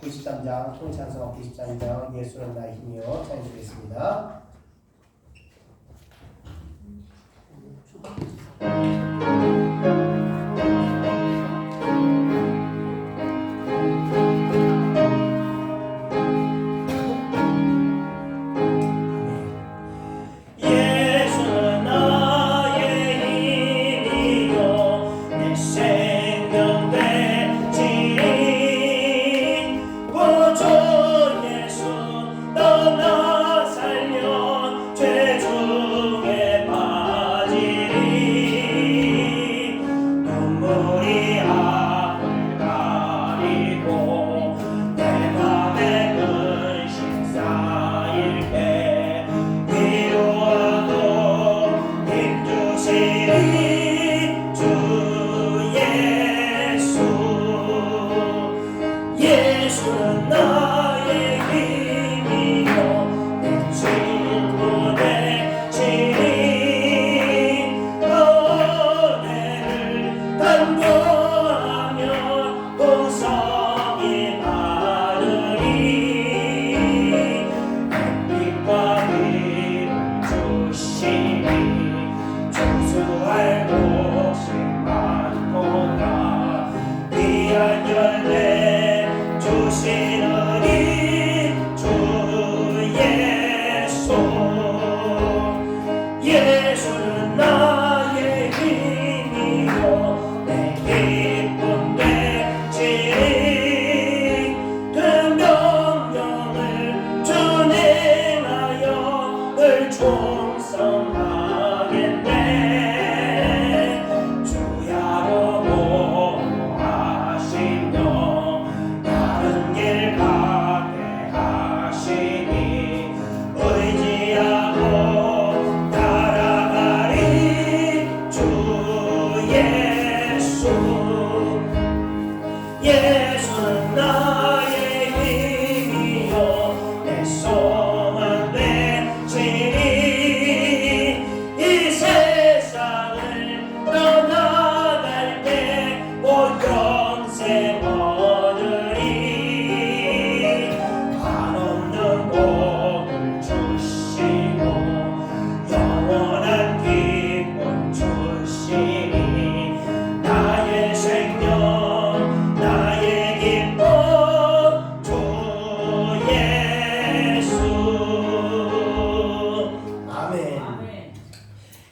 93장 통일찬송가 93장 예수는 나의 힘이요 찬양드리겠습니다.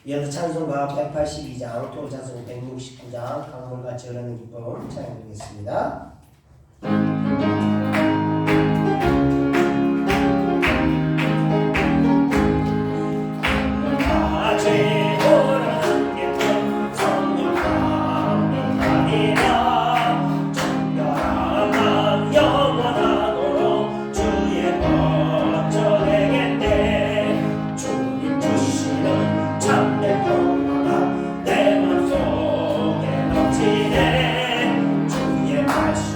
이어서 찬송가 182장, 통일찬송 169장, 강물같이 흐르는 기쁨 찬양드리겠습니다. 주의 말씀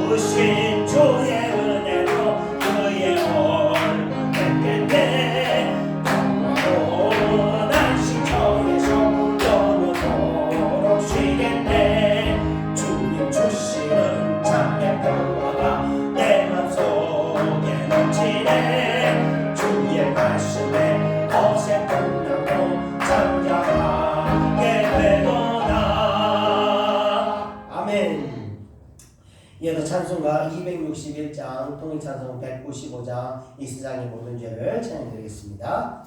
주신 주의 은혜로 그의 얼굴 뵙겠네. 영원한 신청에서 영원토록 쉬겠네. 주님 주시는 참된 평화가 내 맘속에 넘치네. 주의 말씀에 어색 끝나고 잠잠하게 되도다. 아멘. 이어서 찬송가 261장, 통일찬송 195장, 이 세상의 모든 죄를 찬양드리겠습니다.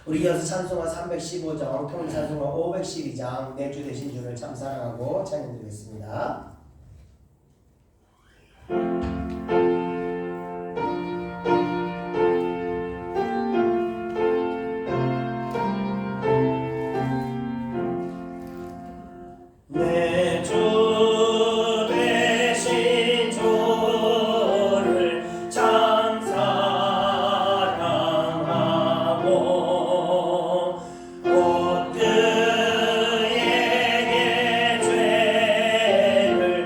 우리 이어서 찬송가 315장, 통일찬송가 512장, 내 주 되신 주를 참 사랑하고 찬양드리겠습니다. 내 주 되신 주를 참 사랑하고 곧 그에게 죄를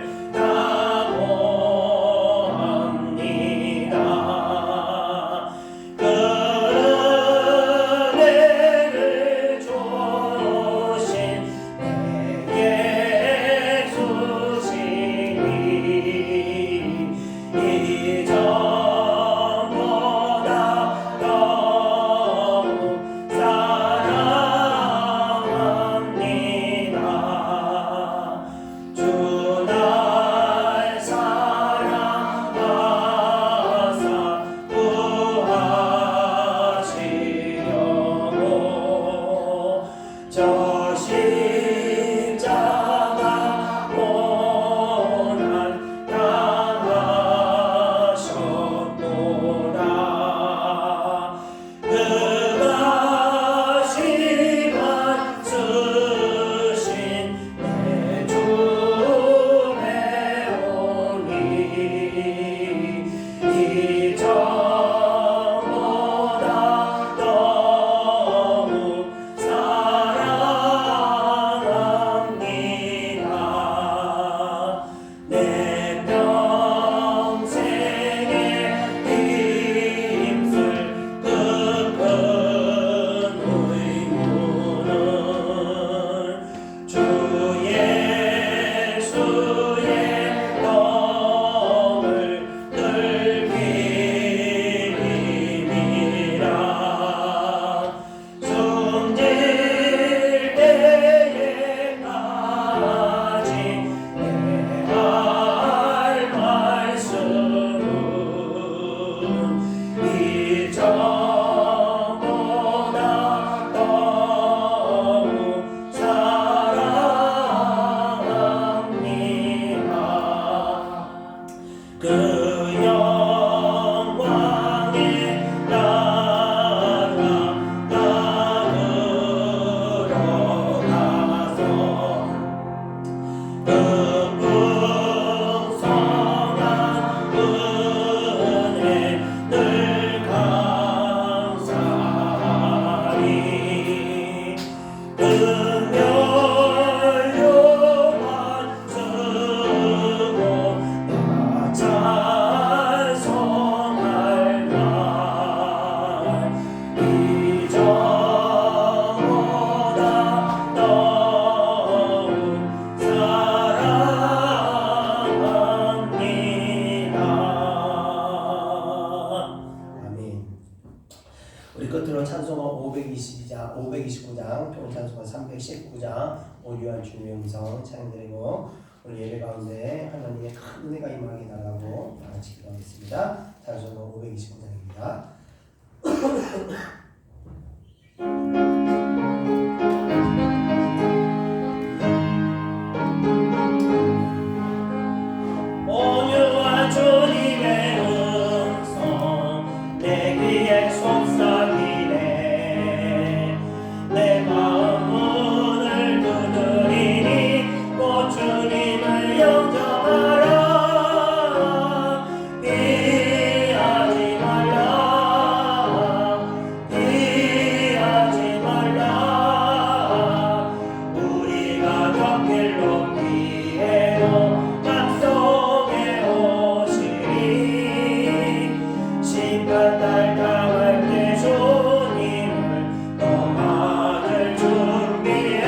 522장, 529장, 통찬송가 319장, 오류한 주님의 음성 찬양드리고 오늘 예배 가운데 하나님의 큰 은혜가 임하게 달라고 같이 기도하겠습니다. 찬송가 529장입니다. 온유한 주님의 음성 내 귀에 속삭이네. 내 마음 문을 두드리니 곧 주님을 영접하라. 피하지 말라. 피하지 말라. 우리가 겪길 높이에도 맘속에 오시리. 심판날 당할 때 주님을 너 맞을 준비해.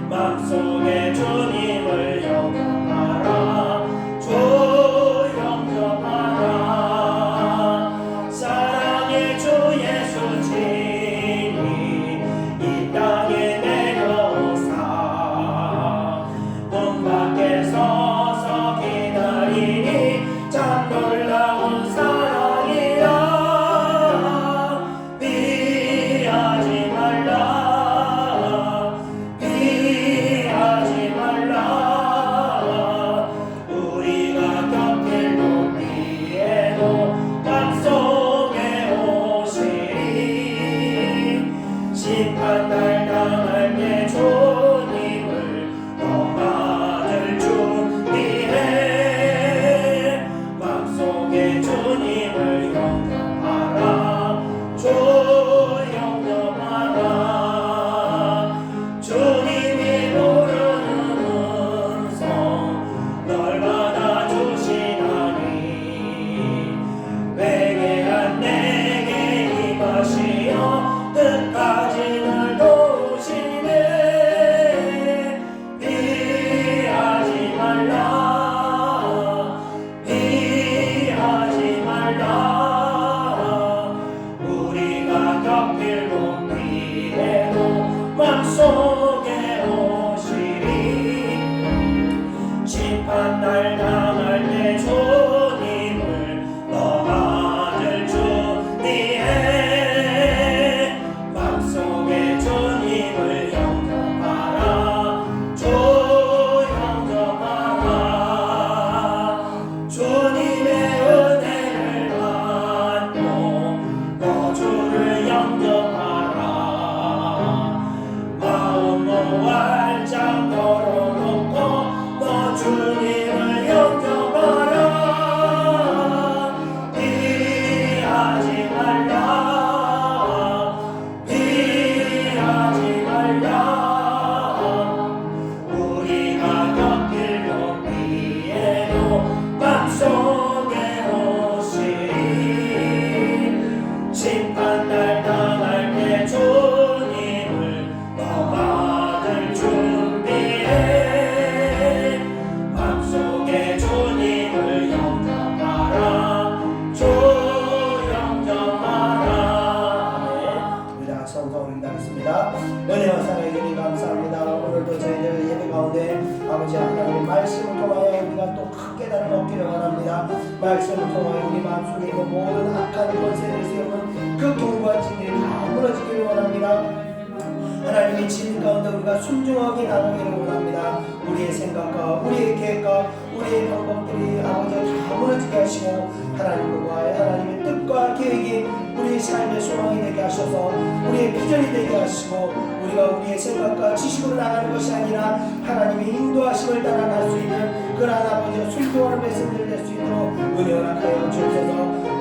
맘속에 주님을 영접하라. 주 영접하라. 사랑의 주 예수 친히 이 땅에 내려오사 문 밖에 서서 기다리니 참 놀라운 사랑이라. 피하지 말라. 피하지 말라. 우리가 겪길 높이에도 맘속에 오시리. 심판날 당할 때 주님을 너 맞을 준비해. 맘속에 주님을 영접하라. 주 영접하라. 주님이 부르는 음성 널 받아주시다니. 회개한 내게 임하시어 끝까지 널 도우시네. 피하지 말라. 피하지 말라. 우리가 겪길 높이에도 맘속에 오시리. 심판날 당할 때 주님을 너 맞을 준비해. 맘속에 주님을 영접하라. 주 영접하라. 주님의 은혜를 받고 너 주를 영접하라. 마음 활짝 열어놓고 너 주님을 영접하라. 피하지 말라. 피하지 말라. 우리가 겪길 높이에도 맘속에 오시리. 심판날 당할 때 주님을 너 받을 준비해. 맘속에 주님을 영접하라. 주 영접하라. 우리 다 같이 성성을 기도하겠습니다. 은혜와 사랑의 주님 감사합니다. 오늘도 저희들 예배 가운데 아버지 하나님의 말씀을 통하여 우리가 또 큰 깨달음을 얻기를 원합니다. 말씀을 통하여 우리 마음속에 있는 모든 악한 권세를 세우는 그 견고한 진리를 다 무너지기를 원합니다. 하나님의 진리 가운데 우리가 순종하게 나가기를 원합니다. 우리의 생각과 우리의 계획과 우리의 방법들이 아버지 다 무너지게 하시고 하나님과의 하나님의 뜻과 계획이 우리의 삶의 소망이 되게 하셔서 우리의 비전이 되게 하시고 우리가 우리의 생각과 지식으로 나가는 것이 아니라 하나님의 인도하심을 따라갈 수 있는 그러한 아버지의 순종하는 말씀들 될 수 있도록 은혜 허락하여 주옵소서.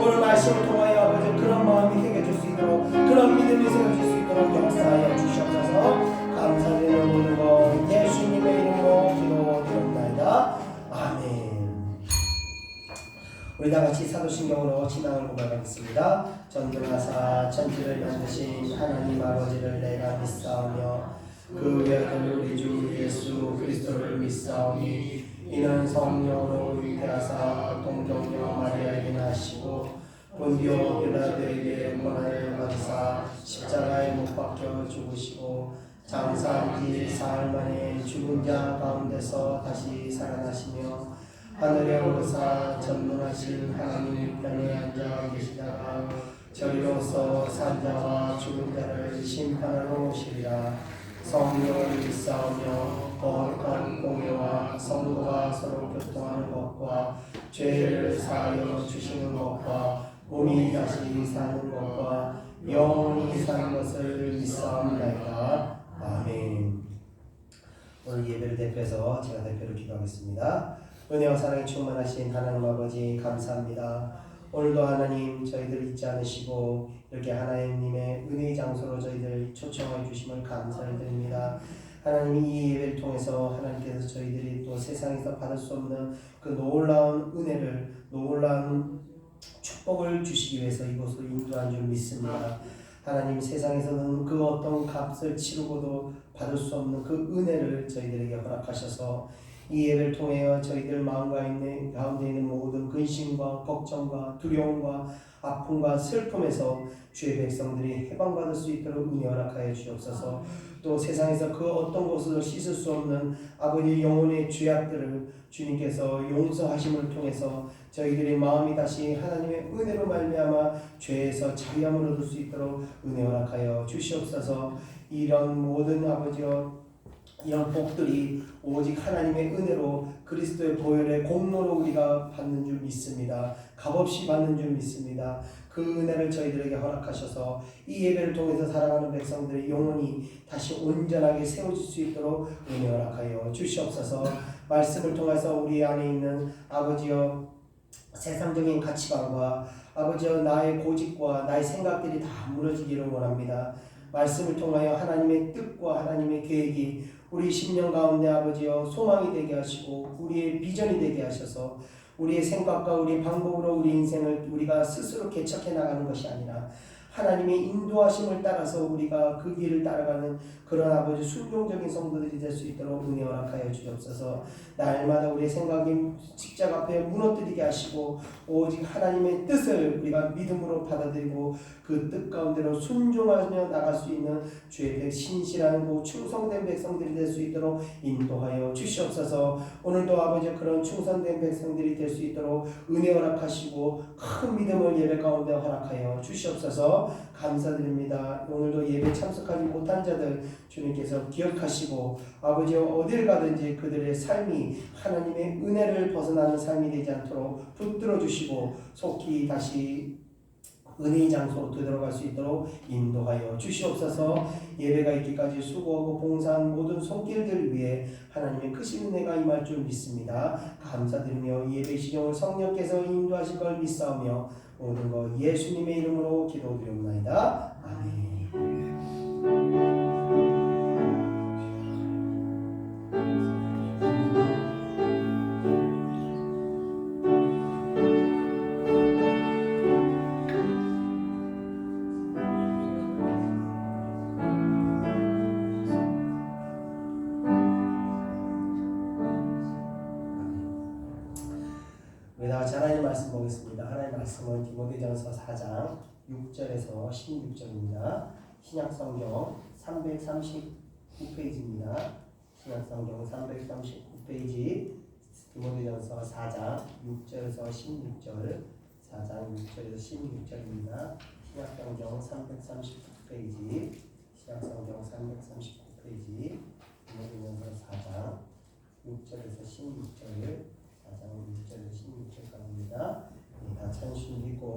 오늘 말씀을 통하여 아버지 그런 마음이 생겨질 수 있도록 그런 믿음이 생겨질 수 있도록 역사하여 주시옵소서. 감사드리는 모든 것 예수님의 이름으로 기도드립니다. 아멘. 우리 다 같이 사도신경으로 신앙을 고백하겠습니다. 전능하사 천지를 만드신 하나님 아버지를 내가 믿사오며 그 외아들 우리 주 예수 그리스도를 믿사오니 이는 성령으로 잉태하사 동정녀 마리아에게 나시고 본디오 빌라도에게 고난을 받으사 십자가에 못 박혀 죽으시고 장사한 지 사흘 만에 죽은 자 가운데서 다시 살아나시며 하늘에 오르사 전능하신 하나님 편에 앉아 계시다가 저희로서 산자와 죽은 자를 심판하러 오시리라. 성령을 일싸우며 거룩한 공예와 성도가 서로 교통하는 것과 죄를 사하여 주시는 것과 몸이 다시 사는 것과 영원히 사는 것을 믿사옵나이다. 아멘. 오늘 예배를 대표해서 제가 대표로 기도하겠습니다. 은혜와 사랑이 충만하신 하나님 아버지 감사합니다. 오늘도 하나님 저희들 잊지 않으시고 이렇게 하나님의 은혜의 장소로 저희들 초청해 주심을 감사를 드립니다. 하나님 이 예배를 통해서 하나님께서 저희들이 또 세상에서 받을 수 없는 그 놀라운 은혜를 놀라운 축복을 주시기 위해서 이곳으로 인도한 줄 믿습니다. 하나님 세상에서는 그 어떤 값을 치르고도 받을 수 없는 그 은혜를 저희들에게 허락하셔서 이 예배를 통해 저희들 마음과 가운데 있는 모든 근심과 걱정과 두려움과 아픔과 슬픔에서 주의 백성들이 해방받을 수 있도록 은혜 허락하여 주옵소서. 또 세상에서 그 어떤 곳으로 씻을 수 없는 아버지 영혼의 죄악들을 주님께서 용서하심을 통해서 저희들의 마음이 다시 하나님의 은혜로 말미암아 죄에서 자유함을 얻을 수 있도록 은혜 허락하여 주시옵소서. 이런 모든 아버지여 이런 복들이 오직 하나님의 은혜로 그리스도의 보혈의 공로로 우리가 받는 줄 믿습니다. 값없이 받는 줄 믿습니다. 그 은혜를 저희들에게 허락하셔서 이 예배를 통해서 살아가는 백성들의 영혼이 다시 온전하게 세워질 수 있도록 은혜 허락하여 주시옵소서. 말씀을 통해서 우리 안에 있는 아버지여 세상적인 가치관과 아버지여 나의 고집과 나의 생각들이 다 무너지기를 원합니다. 말씀을 통하여 하나님의 뜻과 하나님의 계획이 우리 심령 가운데 아버지여 소망이 되게 하시고 우리의 비전이 되게 하셔서 우리의 생각과 우리의 방법으로 우리 인생을 우리가 스스로 개척해 나가는 것이 아니라 하나님의 인도하심을 따라서 우리가 그 길을 따라가는 그런 아버지 순종적인 성도들이 될 수 있도록 은혜 허락하여 주옵소서. 날마다 우리의 생각이 십자가 앞에 무너뜨리게 하시고 오직 하나님의 뜻을 우리가 믿음으로 받아들이고 그 뜻 가운데로 순종하며 나갈 수 있는 주의 신실하고 충성된 백성들이 될 수 있도록 인도하여 주시옵소서. 오늘도 아버지 그런 충성된 백성들이 될 수 있도록 은혜 허락하시고 큰 믿음을 예배 가운데 허락하여 주시옵소서. 감사드립니다. 오늘도 예배 참석하지 못한 자들 주님께서 기억하시고 아버지 어딜 가든지 그들의 삶이 하나님의 은혜를 벗어나는 삶이 되지 않도록 붙들어 주시고 속히 다시 은혜의 장소로 되돌아갈 수 있도록 인도하여 주시옵소서. 예배가 있기까지 수고하고 봉사한 모든 손길들 위해 하나님의 크신 은혜가 임할 줄 믿습니다. 감사드리며 예배 시종을 성령께서 인도하실 걸 믿사오며 모든 것 예수님의 이름으로 기도드리옵나이다. 아멘. 우리 다 같이 하나님 말씀 보겠습니다. 하나님 말씀은 디모데전서 4장 6절에서 16절입니다. 신약성경 339페이지입니다. 신약성경 339페이지 디모데전서 4장 6절에서 16절 4장 6절에서 16절입니다. 신약성경 339페이지 신약성경 339페이지 디모데전서 4장 6절에서 16절 4장 6절에서 16절까지입니다. 다 찬송 읽고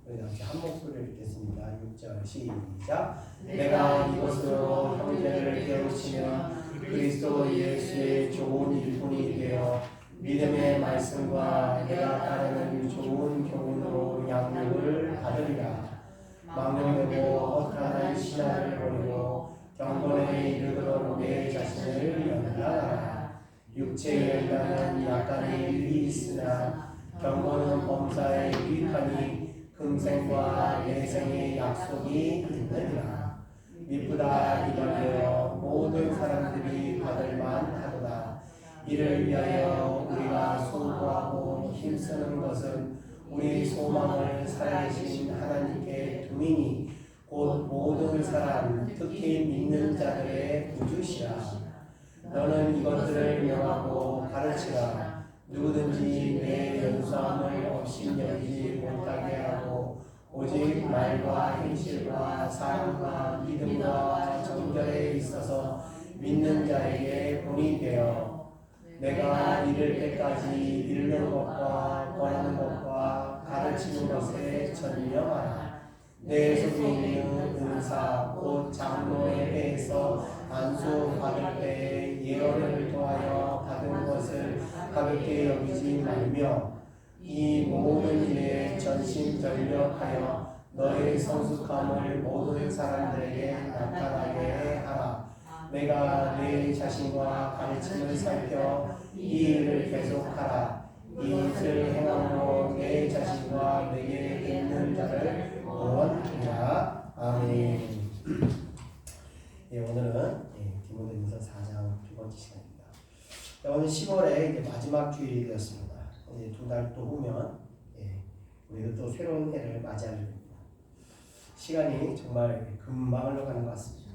우리 같이 한 목소리를 읽겠습니다. 6절 시작. 내가 이것으로 형제를 깨우치며 그리스도 예수의 좋은 일꾼이 되어 믿음의 말씀과 내가 따르는 좋은 교훈으로 양육을 받으리라. 망령되고 헛간한 신화를 버리고 경건에 이르도록 내 자신을 연단하라. 육체에 의하는 약간의 유익이 있으나 경건은 범사에 유익하니 금생과 내생의 약속이 있느니라. 미쁘다 이달되어 모든 사람들이 받을 만하도다. 이를 위하여 우리가 수고하고 힘쓰는 것은 우리 소망을 살아계신 하나님께 두미니 곧 모든 사람 특히 믿는 자들의 구주시라. 너는 이것들을 명하고 가르치라. 누구든지 내 연수함을 업신여기지 못하게 하고 오직 말과 행실과 사랑과 믿음과 정결에 있어서 믿는 자에게 본이 되어 내가 이를 때까지 읽는 것과 권하는 것과 가르치는 것에 전념하라. 내 속에 있는 은사 곧 장로에 대해서 안수 받을 때에 예언을 통하여 받은 것을 가볍게 여기지 말며 이 모든 일에 전심전력하여 너의 성숙함을 모든 사람들에게 나타나게 하라. 내가 내 자신과 가르침을 살펴 이 일을 계속하라. 이 일을 행함으로 내 자신과 내게 듣는 자를 구원하라. 아멘. 예, 오늘은 디모데전서 4장 두 번째 시간입니다. 오늘 10월에 이제 마지막 주일이 되었습니다. 이제 두 달 또 후면 우리도 또 새로운 해를 맞이하게 됩니다. 시간이 정말 금방 흘러가는 것 같습니다.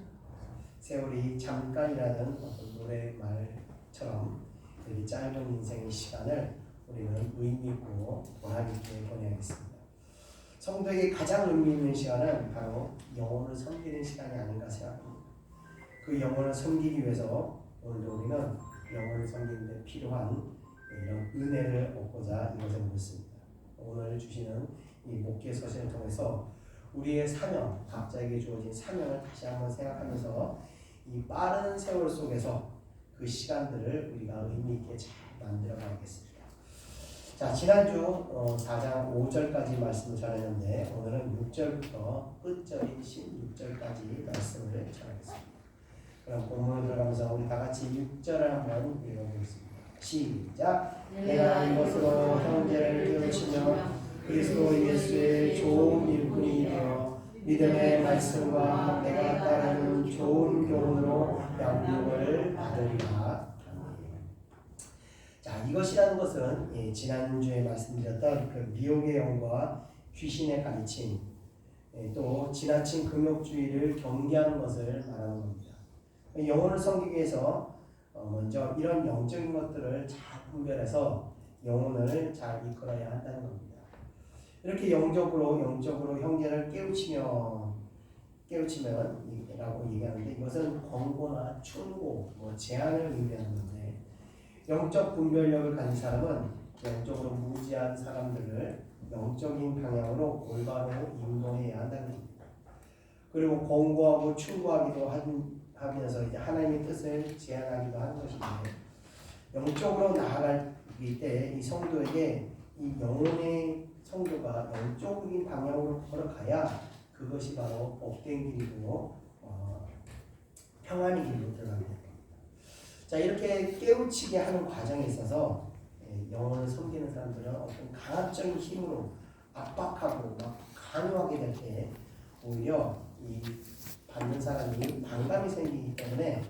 세월이 잠깐이라는 어떤 노래 말처럼 이렇게 짧은 인생의 시간을 우리는 의미 있고 보람 있게 보내야겠습니다. 성도에게 가장 의미 있는 시간은 바로 영혼을 섬기는 시간이 아닌가 생각합니다. 그 영혼을 섬기기 위해서 오늘도 우리는 영혼을 섬기는 데 필요한 이런 은혜를 얻고자 이것을 묻습니다. 오늘 주시는 이 목회 서신을 통해서 우리의 사명, 각자에게 주어진 사명을 다시 한번 생각하면서 이 빠른 세월 속에서 그 시간들을 우리가 의미 있게 잘 만들어 가야겠습니다. 자, 지난주 4장 5절까지 말씀을 전했는데 오늘은 6절부터 끝절인 16절까지 말씀을 전하겠습니다. 그럼 본문으로 들어가면서 우리 다 같이 6절을 한번 읽어보겠습니다. 시작. 내가 이것으로 형제를 깨우치며 그리스도 예수의 좋은 일꾼이 되어 믿음의 말씀과 내가 따르는 좋은 교훈으로 양육을 받으리라. 자, 이것이라는 것은 지난주에 말씀드렸던 그 미혹의 영과 귀신의 가르침, 또 지나친 금욕주의를 경계하는 것을 말하는 겁니다. 영혼을 섬기기 위해서 먼저 이런 영적인 것들을 잘 분별해서 영혼을 잘 이끌어야 한다는 겁니다. 이렇게 영적으로 형제를 깨우치면이라고 얘기하는데 이것은 권고나 충고, 제한을 의미하는 건데 영적 분별력을 가진 사람은 영적으로 무지한 사람들을 영적인 방향으로 올바로 인도해야 한다는 겁니다. 그리고 권고하고 충고하기도 하면서 이제 하나님의 뜻을 제안하기도 하는 것인데 영적으로 나아갈 때 이 성도에게 이 영혼의 성도가 영적인 방향으로 걸어가야 그것이 바로 복된 길이고 평안의 길로 들어가게 됩니다. 자, 이렇게 깨우치게 하는 과정에 있어서 영혼을 섬기는 사람들은 어떤 강압적인 힘으로 압박하고 막 강요하게 될 때 오히려 이 받는 사람이 반감이 생기기 때문에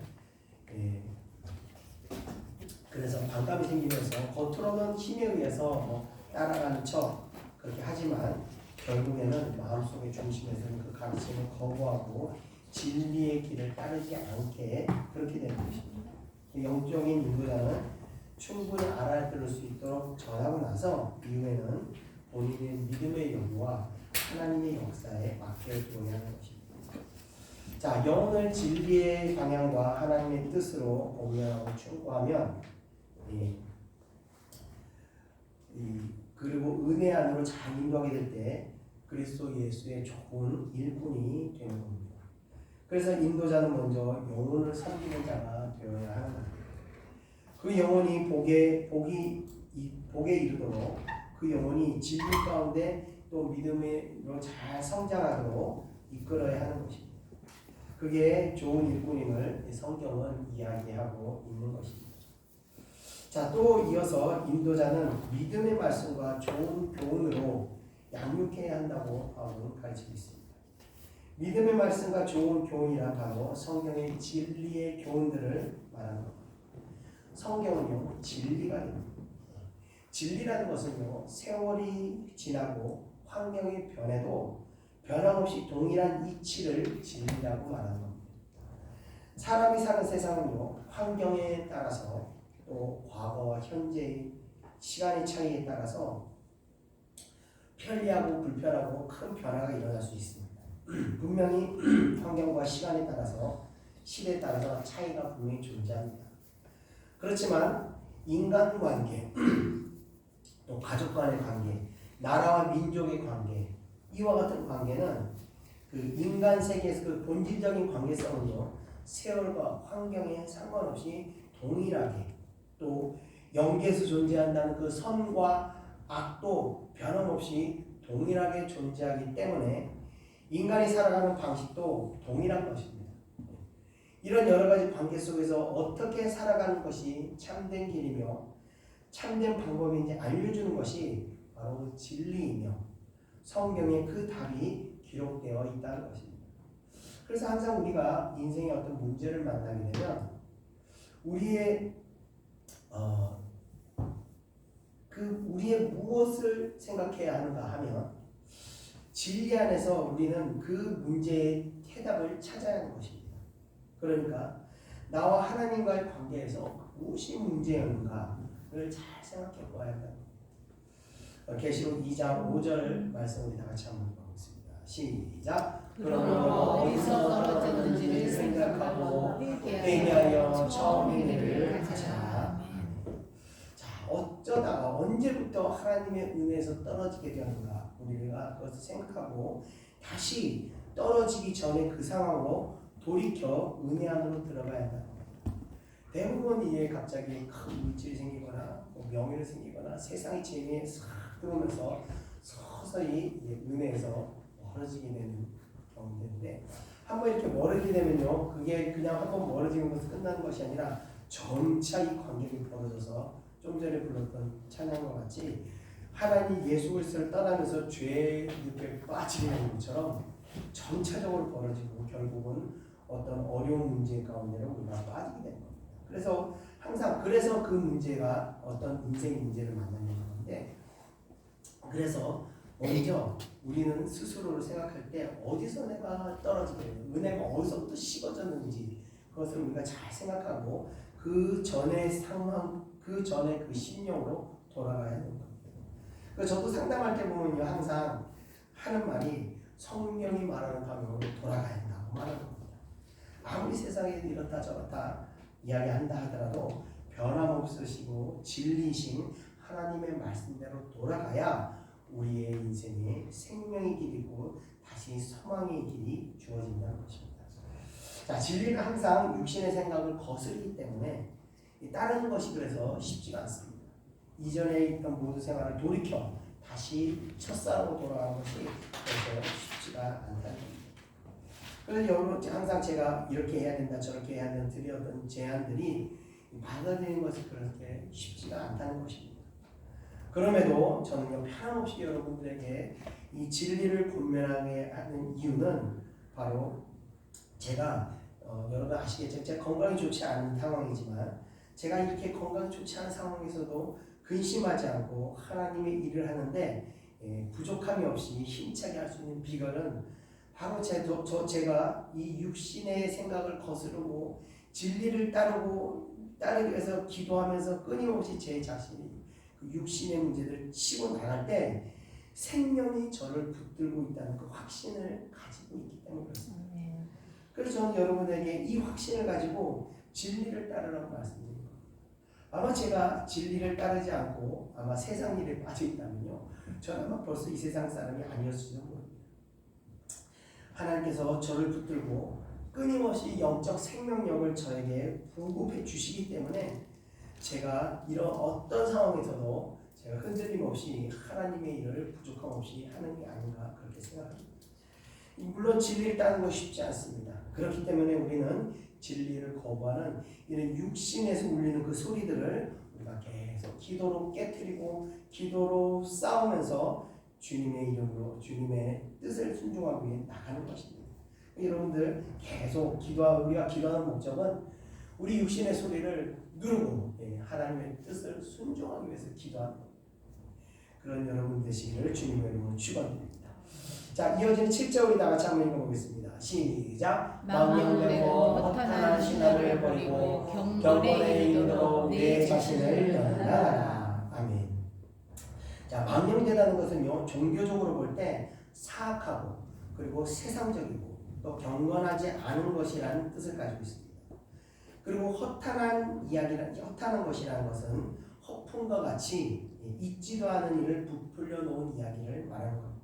그래서 반감이 생기면서 겉으로는 힘에 의해서 따라가는 척 그렇게 하지만 결국에는 마음속의 중심에서는 그 가르침을 거부하고 진리의 길을 따르지 않게 그렇게 되는 것입니다. 영적인 인도자는 충분히 알아들을 수 있도록 전하고 나서 이후에는 본인의 믿음의 여부와 하나님의 역사에 맡겨두어야 하는 것입니다. 자, 영혼을 진리의 방향과 하나님의 뜻으로 공유하고 충고하면 그리고 은혜 안으로 잘 인도하게 될 때 그리스도 예수의 좋은 일꾼이 되는 겁니다. 그래서 인도자는 먼저 영혼을 섬기는 자가 되어야 하는 겁니다. 그 영혼이 복에 이르도록 그 영혼이 진리 가운데 또 믿음으로 잘 성장하도록 이끌어야 하는 것입니다. 그게 좋은 일꾼임을 성경은 이야기하고 있는 것입니다. 자, 또 이어서 인도자는 믿음의 말씀과 좋은 교훈으로 양육해야 한다고 바울은 가르치고 있습니다. 믿음의 말씀과 좋은 교훈이란 바로 성경의 진리의 교훈들을 말하는 겁니다. 성경은요, 진리가 됩니다. 진리라는 것은요, 세월이 지나고 환경이 변해도 변함없이 동일한 이치를 진리라고 말하는 겁니다. 사람이 사는 세상은요, 환경에 따라서 또 과거와 현재의 시간의 차이에 따라서 편리하고 불편하고 큰 변화가 일어날 수 있습니다. 분명히 환경과 시간에 따라서 시대에 따라서 차이가 분명히 존재합니다. 그렇지만 인간관계, 또 가족 간의 관계, 나라와 민족의 관계, 이와 같은 관계는 그 인간 세계에서 그 본질적인 관계성은요, 세월과 환경에 상관없이 동일하게, 또 영계에서 존재한다는 그 선과 악도 변함없이 동일하게 존재하기 때문에 인간이 살아가는 방식도 동일한 것입니다. 이런 여러 가지 관계 속에서 어떻게 살아가는 것이 참된 길이며 참된 방법인지 알려주는 것이 바로 진리이며 성경에 그 답이 기록되어 있다는 것입니다. 그래서 항상 우리가 인생의 어떤 문제를 만나게 되면 우리의 우리의 무엇을 생각해야 하는가 하면 진리 안에서 우리는 그 문제의 해답을 찾아야 하는 것입니다. 그러니까 나와 하나님과의 관계에서 무엇이 문제였는가를 잘 생각해 보아야 한다. 계시록 2장 5절 말씀 우리 다 같이 한번 보겠습니다. 시작. 그러므로 어디서 떨어졌는지를 생각하고 회개하여 처음 일을 하자. 자, 어쩌다가 언제부터 하나님의 은혜에서 떨어지게 되었는가 우리가 그것을 생각하고 다시 떨어지기 전에 그 상황으로 돌이켜 은혜 안으로 들어가야 한다. 대부분 이게 갑자기 큰 물질이 생기거나 명예를 생기거나 세상의 재미에 싹 들어오면서 서서히 은혜에서 멀어지게 되는 경우인데, 한번 이렇게 멀어지게 되면요, 그게 그냥 한번 멀어지는 것으로 끝나는 것이 아니라 점차 이 관계가 벌어져서 좀 전에 불렀던 찬양과 같이 하나님 예수 그리스도를 떠나면서 죄의 늪에 빠지게 되는 것처럼 점차적으로 벌어지고 결국은 어떤 어려운 문제 가운데로 우리가 빠지게 되는 겁니다. 그래서 항상 그 문제가 어떤 인생 문제를 만나는 건데, 그래서 먼저 우리는 스스로를 생각할 때 어디서 내가 떨어지게 되는, 은혜가 어디서부터 식어졌는지 그것을 우리가 잘 생각하고 그 전의 상황, 그 전에 그 심령으로 돌아가야 하는 겁니다. 저도 상담할 때 보면요, 항상 하는 말이 성령이 말하는 방향으로 돌아가야 한다고 말하는 겁니다. 아무리 세상에 이렇다 저렇다 이야기한다 하더라도 변함없으시고 진리이신 하나님의 말씀대로 돌아가야 우리의 인생에 생명의 길이고 다시 소망의 길이 주어진다는 것입니다. 자, 진리는 항상 육신의 생각을 거스르기 때문에 다른 것이 그래서 쉽지가 않습니다. 이전에 있던 모든 생활을 돌이켜 다시 첫사랑으로 돌아가는 것이 그래서 쉽지가 않다는 겁니다. 그래서 여러분 항상 제가 이렇게 해야 된다 저렇게 해야 된다 드렸던 제안들이 받아들이는 것이 그렇게 쉽지가 않다는 것입니다. 그럼에도 저는 편함없이 여러분들에게 이 진리를 권면하게 하는 이유는 바로 제가 여러분 아시겠지만 제가 건강이 좋지 않은 상황이지만 제가 이렇게 건강이 좋지 않은 상황에서도 근심하지 않고 하나님의 일을 하는데 부족함이 없이 힘차게 할 수 있는 비결은 바로 제가 이 육신의 생각을 거스르고 진리를 따르기 위해서 기도하면서 끊임없이 제 자신이 그 육신의 문제들을 치고 나갈 때 생명이 저를 붙들고 있다는 그 확신을 가지고 있기 때문에 그렇습니다. 그래서 저는 여러분에게 이 확신을 가지고 진리를 따르라고 말씀드립니다. 아마 제가 진리를 따르지 않고 아마 세상 일에 빠져 있다면요, 저는 아마 벌써 이 세상 사람이 아니었을지도 모릅니다. 하나님께서 저를 붙들고 끊임없이 영적 생명력을 저에게 보급해 주시기 때문에 제가 이런 어떤 상황에서도 제가 흔들림 없이 하나님의 일을 부족함 없이 하는 게 아닌가 그렇게 생각합니다. 물론 진리를 따르는 것이 쉽지 않습니다. 그렇기 때문에 우리는 진리를 거부하는 이런 육신에서 울리는 그 소리들을 우리가 계속 기도로 깨트리고 기도로 싸우면서 주님의 이름으로 주님의 뜻을 순종하기 위해 나가는 것입니다. 여러분들 계속 우리가 기도하는 목적은 우리 육신의 소리를 누르고 하나님의 뜻을 순종하기 위해서 기도하는 겁니다. 그런 여러분 되시기를 주님의 이름으로 축원드립니다. 자, 이어지는 7절 우리 다 같이 한번 읽어보겠습니다. 시작. 망령되고 허탄한 신화를 버리고 경건의 이름으로 내 자신을 연단하라. 아멘. 자, 망령되다는 것은요, 종교적으로 볼 때 사악하고 그리고 세상적이고 또 경건하지 않은 것이라는 뜻을 가지고 있습니다. 그리고 허탄한 것이라는 것은 허풍과 같이 있지도 않은 일을 부풀려 놓은 이야기를 말하는 겁니다.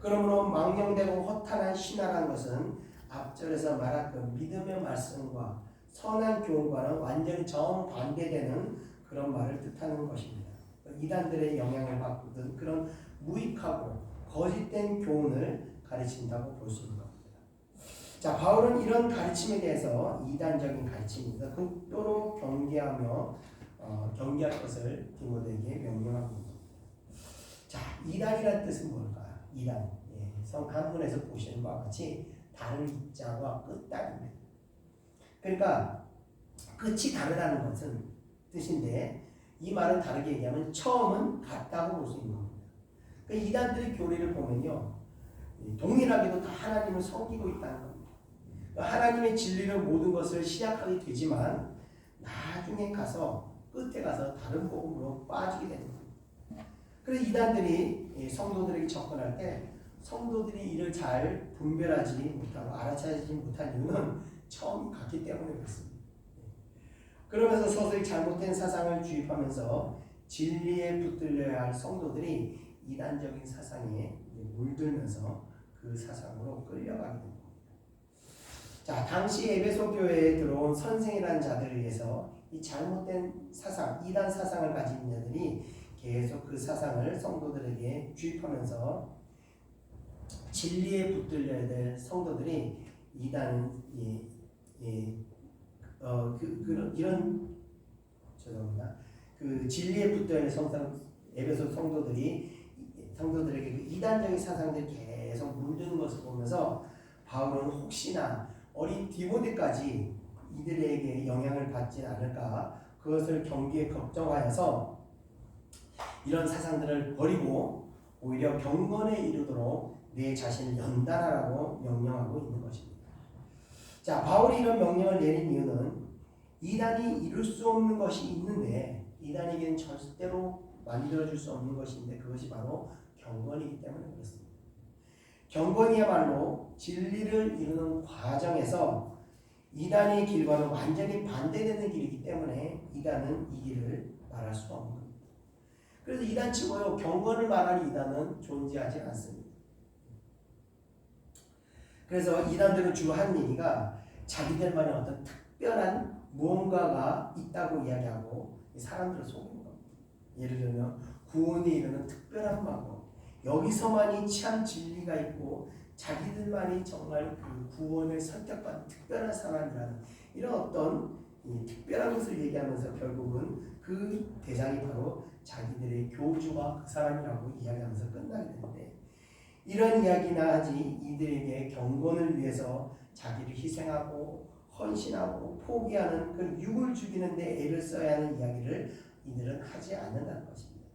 그러므로 망령되고 허탄한 신화라는 것은 앞절에서 말한 그 믿음의 말씀과 선한 교훈과는 완전히 정반대되는 그런 말을 뜻하는 것입니다. 이단들의 영향을 받거든 그런 무익하고 거짓된 교훈을 가르친다고 볼 수 있는 겁니다. 자, 바울은 이런 가르침에 대해서 이단적인 가르침입니다. 극도로 경계할 것을 디모데에게 명령하고 있습니다. 자, 이단이라는 뜻은 뭘까요? 이단, 한문에서 보시는 바와 같이 다른 입자와 끝단입니다. 그러니까 끝이 다르다는 것은 뜻인데 이 말은 다르게 얘기하면 처음은 같다고 볼 수 있는 겁니다. 그러니까 이단들의 교리를 보면요, 동일하게도 다 하나님을 섬기고 있다는 겁니다. 그러니까 하나님의 진리를 모든 것을 시작하게 되지만 나중에 가서 끝에 가서 다른 복음으로 빠지게 되는 겁니다. 그래서 이단들이 성도들에게 접근할 때 성도들이 이를 잘 분별하지 못하고 알아차리지 못한 이유는 처음 같기 때문에 그렇습니다. 그러면서 서서히 잘못된 사상을 주입하면서 진리에 붙들려야 할 성도들이 이단적인 사상에 물들면서 그 사상으로 끌려가게 됩니다. 자, 당시 에베소 교회에 들어온 선생이라는 자들에 의해서 이 잘못된 사상, 이단 사상을 가진 자들이 계속 그 사상을 성도들에게 주입하면서 진리에 붙들려야 될 성도들이 이런 그 진리에 붙들려야 될 에베소 성도들에게 그 이단적인 사상들이 계속 물드는 것을 보면서 바울은 혹시나 어린 디모데까지 이들에게 영향을 받지 않을까 그것을 걱정하여서 이런 사상들을 버리고 오히려 경건에 이르도록 내 자신을 연단하라고 명령하고 있는 것입니다. 자, 바울이 이런 명령을 내린 이유는 이단이 이룰 수 없는 것이 있는데 이단에게는 절대로 만들어줄 수 없는 것인데 그것이 바로 경건이기 때문에 그렇습니다. 경건이야말로 진리를 이루는 과정에서 이단의 길과는 완전히 반대되는 길이기 때문에 이단은 이 길을 말할 수 없는 겁니다. 그래서 이단 치고요, 경건을 말하는 이단은 존재하지 않습니다. 그래서 이단들은 주로 하는 얘기가 자기들만의 어떤 특별한 무언가가 있다고 이야기하고 사람들을 속이는 겁니다. 예를 들면 구원에 이르는 특별한 방법, 여기서만이 참 진리가 있고 자기들만이 정말 그 구원을 선택받은 특별한 사람이라는 이런 어떤 특별한 것을 얘기하면서 결국은 그 대상이 바로 자기들의 교주가 그 사람이라고 이야기하면서 끝나게 되는데, 이런 이야기나 하지 이들에게 경건을 위해서 자기를 희생하고 헌신하고 포기하는 그 육을 죽이는 데 애를 써야 하는 이야기를 이들은 하지 않는다는 것입니다.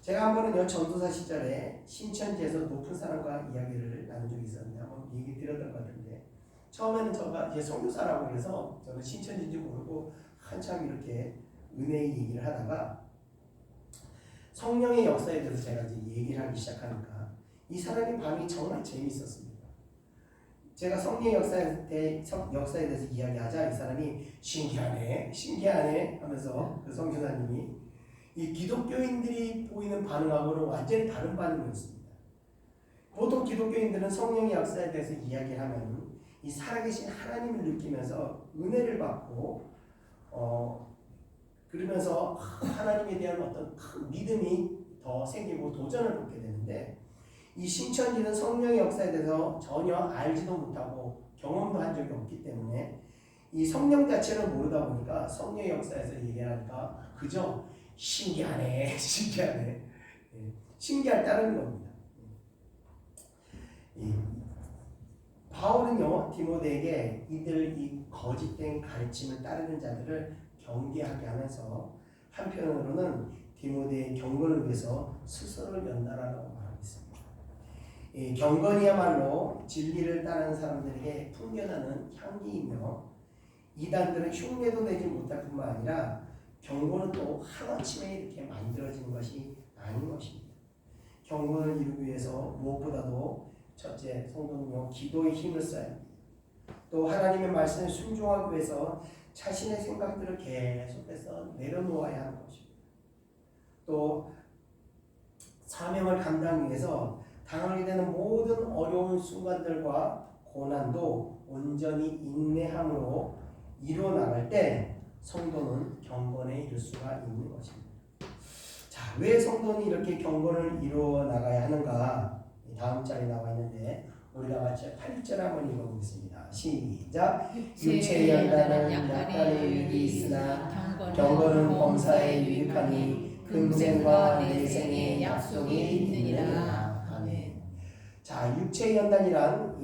제가 한 번은요, 전도사 시절에 신천지에서 높은 사람과 이야기를 나눈 적이 있었는데 한번 얘기 드렸던 것 같은데, 처음에는 제가 이제 선교사라고 해서 저는 신천지인지 모르고 한참 이렇게 은혜의 얘기를 하다가 성령의 역사에 대해서 제가 이제 얘기를 하기 시작하니까 이 사람의 반응이 정말 재미있었습니다. 제가 성령의 역사에 대해서 이야기하자 이 사람이 신기하네 하면서 그 성교사님이 이 기독교인들이 보이는 반응하고는 완전히 다른 반응이었습니다. 보통 기독교인들은 성령의 역사에 대해서 이야기를 하면 이 살아계신 하나님을 느끼면서 은혜를 받고 그러면서 하나님에 대한 어떤 큰 믿음이 더 생기고 도전을 받게 되는데, 이 신천지는 성령의 역사에 대해서 전혀 알지도 못하고 경험도 한 적이 없기 때문에 이 성령 자체를 모르다 보니까 성령의 역사에서 얘기하니까 그저 신기하네 신기할 따르는 겁니다. 바울은요, 디모데에게 이들 이 거짓된 가르침을 따르는 자들을 경계하게 하면서 한편으로는 디모데의 경건을 위해서 스스로를 연단하라고 말하고 있습니다. 이 경건이야말로 진리를 따르는 사람들에게 풍겨나는 향기이며 이단들은 흉내도 내지 못할 뿐만 아니라 경건은 또 하루아침에 이렇게 만들어지는 것이 아닌 것입니다. 경건을 이루기 위해서 무엇보다도 첫째 성도는요 기도의 힘을 써야 합니다. 또 하나님의 말씀에 순종하기 위해서 자신의 생각들을 계속해서 내려놓아야 하는 것입니다. 또 사명을 감당하기 위해서 당하게 되는 모든 어려운 순간들과 고난도 온전히 인내함으로 이루어나갈 때 성도는 경건에 이를 수가 있는 것입니다. 자, 왜 성도는 이렇게 경건을 이루어나가야 하는가? 다음 장에 나와 있는데 우리가 같이 8절 한번 읽어보겠습니다. 시작. 육체의 연단은 약간의 유익이 있으나 경건은 범사에 유익하니 금생과 내생의 약속이 있느니라. 아멘. 자, 육체의 연단이란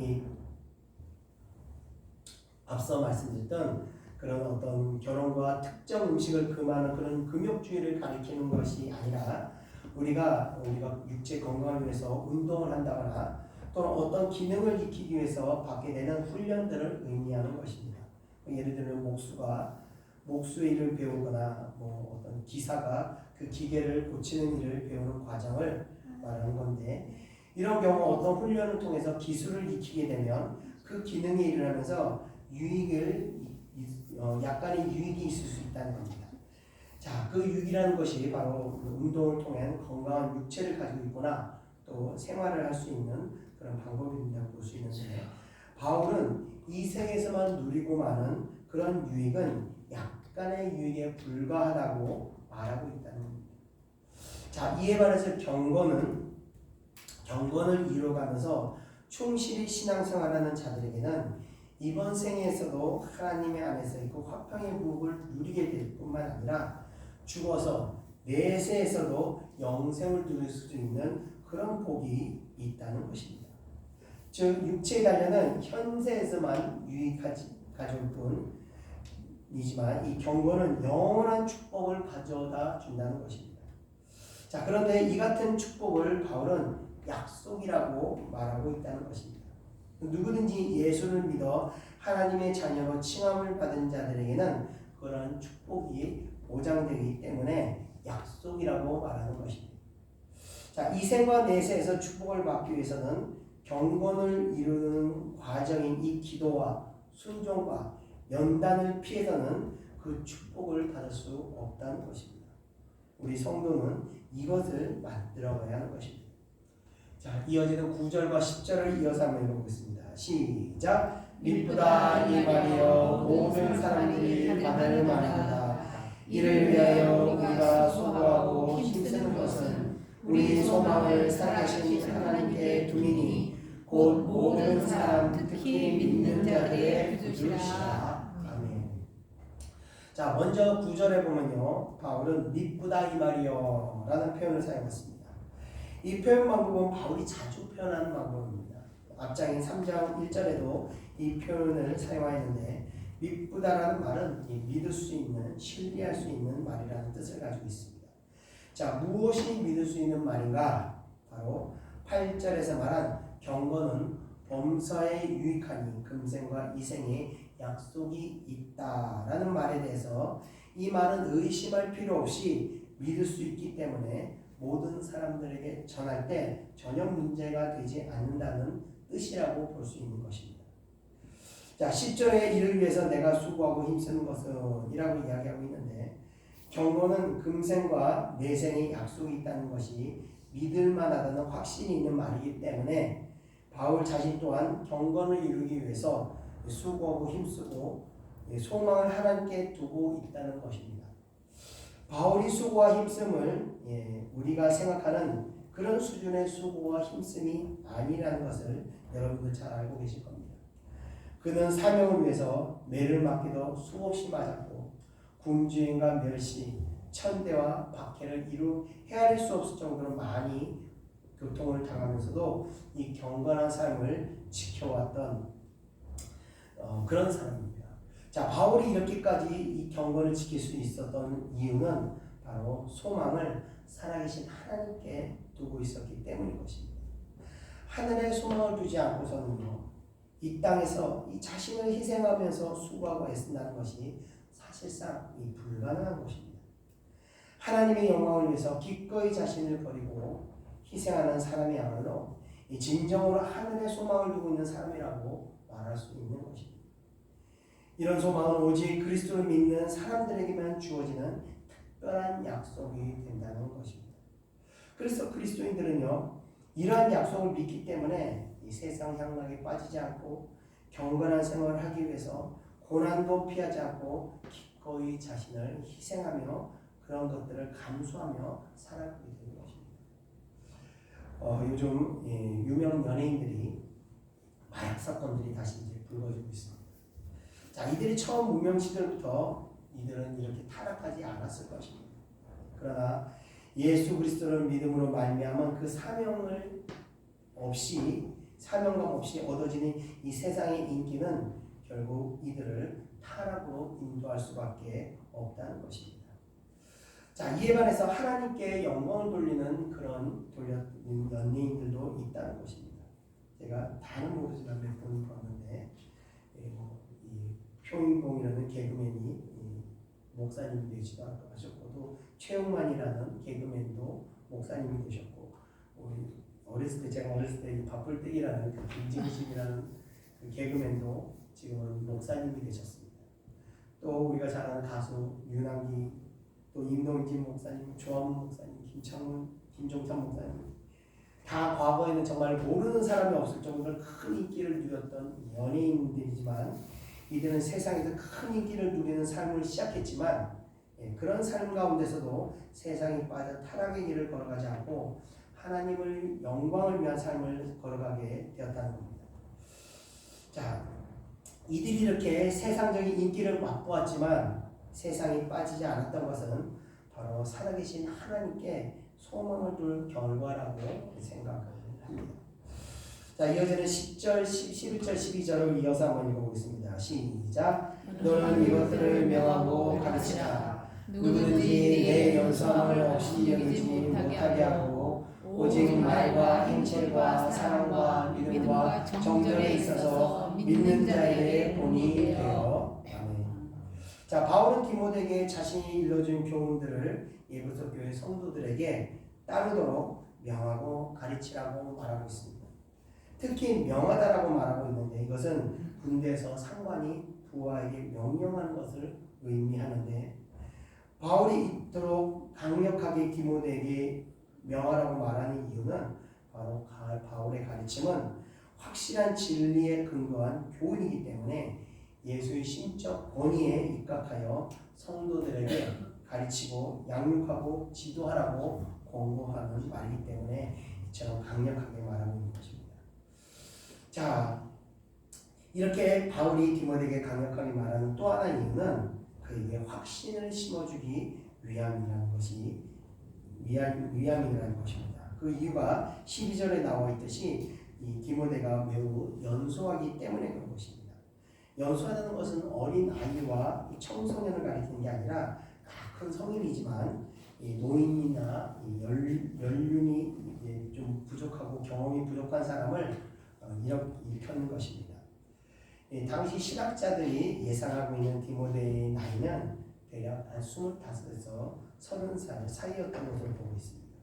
앞서 말씀드렸던 그런 어떤 결혼과 특정 음식을 금하는 그런 금욕주의를 가리키는 것이 아니라 우리가 육체 건강을 위해서 운동을 한다거나 또는 어떤 기능을 익히기 위해서 받게 되는 훈련들을 의미하는 것입니다. 예를 들면 목수의 일을 배우거나 뭐 어떤 기사가 그 기계를 고치는 일을 배우는 과정을 말하는 건데 이런 경우 어떤 훈련을 통해서 기술을 익히게 되면 그 기능이 일어나면서 약간의 유익이 있을 수 있다는 겁니다. 자, 그 유익이라는 것이 바로 운동을 통한 건강한 육체를 가지고 있거나 또 생활을 할 수 있는 그런 방법이라고 볼 수 있는데 바울은 이 세계에서만 누리고 마는 그런 유익은 약간의 유익에 불과하다고 말하고 있다는 겁니다. 자, 이에 반해서 경건을 이루어가면서 충실히 신앙생활하는 자들에게는 이번 생에서도 하나님의 안에서 있고 화평의 복을 누리게 될 뿐만 아니라 죽어서 내세에서도 영생을 누릴 수 있는 그런 복이 있다는 것입니다. 즉 육체의 단련은 현세에서만 가져올 뿐이지만 이 경건은 영원한 축복을 가져다 준다는 것입니다. 자, 그런데 이 같은 축복을 바울은 약속이라고 말하고 있다는 것입니다. 누구든지 예수를 믿어 하나님의 자녀로 칭함을 받은 자들에게는 그런 축복이 보장되기 때문에 약속이라고 말하는 것입니다. 자, 이 생과 내세에서 축복을 받기 위해서는 경건을 이루는 과정인 이 기도와 순종과 연단을 피해서는 그 축복을 받을 수 없다는 것입니다. 우리 성도는 이것을 만들어가야 하는 것입니다. 자, 이어지는 9절과 10절을 이어서 한번 읽어보겠습니다. 시작. 미쁘다 이 말이여 모든 사람들이 받을 말입니다. 이를 위하여 우리가 수고하고 힘쓰는 것은 우리 소망을 살아계신 하나님께 두미니 곧 모든 사람 특히 믿는 자들의 구주시라. 아멘. 자, 먼저 9절에 보면요 바울은 미쁘다 이 말이여 라는 표현을 사용했습니다. 이 표현 방법은 바울이 자주 표현하는 방법입니다. 앞장인 3장 1절에도 이 표현을 사용하였는데 미쁘다라는 말은 믿을 수 있는, 신뢰할 수 있는 말이라는 뜻을 가지고 있습니다. 자, 무엇이 믿을 수 있는 말인가? 바로 8절에서 말한 경건은 범사에 유익하니 금생과 이생에 약속이 있다라는 말에 대해서 이 말은 의심할 필요 없이 믿을 수 있기 때문에 모든 사람들에게 전할 때 전혀 문제가 되지 않는다는 뜻이라고 볼 수 있는 것입니다. 자, 10절에 이를 위해서 내가 수고하고 힘쓰는 것은 이라고 이야기하고 있는데 경건은 금생과 내생의 약속이 있다는 것이 믿을만하다는 확신이 있는 말이기 때문에 바울 자신 또한 경건을 이루기 위해서 수고하고 힘쓰고 소망을 하나님께 두고 있다는 것입니다. 바울이 수고와 힘씀을 우리가 생각하는 그런 수준의 수고와 힘씀이 아니라는 것을 여러분들 잘 알고 계실 겁니다. 그는 사명을 위해서 매를 맞기도 수없이 맞았고 군주행과 멸시, 천대와 박해를 헤아릴 수 없을 정도로 많이 고통을 당하면서도 이 경건한 삶을 지켜왔던 그런 사람입니다. 자, 바울이 이렇게까지 이 경건을 지킬 수 있었던 이유는 바로 소망을 살아계신 하나님께 두고 있었기 때문인 것입니다. 하늘에 소망을 두지 않고서는요, 이 땅에서 이 자신을 희생하면서 수고하고 애쓴다는 것이 사실상 불가능한 것입니다. 하나님의 영광을 위해서 기꺼이 자신을 버리고 희생하는 사람이야말로 진정으로 하늘에 소망을 두고 있는 사람이라고 말할 수 있는 것입니다. 이런 소망은 오직 그리스도를 믿는 사람들에게만 주어지는 특별한 약속이 된다는 것입니다. 그래서 그리스도인들은요, 이러한 약속을 믿기 때문에 이 세상 향락에 빠지지 않고 경건한 생활을 하기 위해서 고난도 피하지 않고 기꺼이 자신을 희생하며 그런 것들을 감수하며 살아가게 되는 것입니다. 요즘 유명 연예인들이 마약 사건들이 다시 이제 불거지고 있습니다. 자, 이들이 처음 무명 시절부터 이들은 이렇게 타락하지 않았을 것입니다. 그러나 예수 그리스도를 믿음으로 말미암은 그 사명감 없이 얻어지는 이 세상의 인기는 결국 이들을 타락으로 인도할 수밖에 없다는 것입니다. 자, 이에 반해서 하나님께 영광을 돌리는 그런 연예인들도 있다는 것입니다. 제가 다는 모르지만 몇 번 봤는데 이 표인봉이라는 개그맨이 목사님이 되지도 하셨고, 또 최용만이라는 개그맨도 목사님이 되셨고, 제가 어렸을 때 바쁠 때이라는 그 김진식이라는 그 개그맨도 지금은 목사님이 되셨습니다. 또 우리가 잘 아는 가수 윤한기, 또 임동진 목사님, 조한문 목사님, 김종찬 목사님, 다 과거에는 정말 모르는 사람이 없을 정도로 큰 인기를 누렸던 연예인들이지만 이들은 세상에서 큰 인기를 누리는 삶을 시작했지만 그런 삶 가운데서도 세상에 빠져 타락의 길을 걸어가지 않고 하나님을 영광을 위한 삶을 걸어가게 되었다는 겁니다. 자, 이들이 이렇게 세상적인 인기를 맛보았지만 세상에 빠지지 않았던 것은 바로 살아계신 하나님께 소망을 둘 결과라고 생각합니다. 자, 이어지는 10절, 11절, 12절을 이어서 한번 읽어보겠습니다. 시작. 너는 이것들을 명하고 가르치라. 누구든지 내 연수함을 없이 여기지 못하게 하고 오직 말과 행실과 사랑과 믿음과 정절에 있어서 믿는 자에게 본이 되어. 아멘. 자, 바울은 디모데에게 자신이 일러준 교훈들을 에베소 교회 성도들에게 따르도록 명하고 가르치라고 말하고 있습니다. 특히 명하다라고 말하고 있는데 이것은 군대에서 상관이 부하에게 명령하는 것을 의미하는데, 바울이 이토록 강력하게 디모데에게 명하라고 말하는 이유는 바로 바울의 가르침은 확실한 진리에 근거한 교훈이기 때문에 예수의 신적 권위에 입각하여 성도들에게 가르치고 양육하고 지도하라고 권고하는 말이기 때문에 이처럼 강력하게 말하고 있는 것입니다. 자, 이렇게 바울이 디모데에게 강력하게 말하는 또 하나의 이유는 그에게 확신을 심어주기 위함이라는 것입니다. 그 이유가 12절에 나와 있듯이 이 디모데가 매우 연소하기 때문에 그런 것입니다. 연소하다는 것은 어린 아이와 청소년을 가리키는 게 아니라 큰 성인이지만 노인이나 연륜이 좀 부족하고 경험이 부족한 사람을 일컫는 것입니다. 당시 신학자들이 예상하고 있는 디모데의 나이는 대략 한 25에서 30살 사이였던 것으로 보고 있습니다.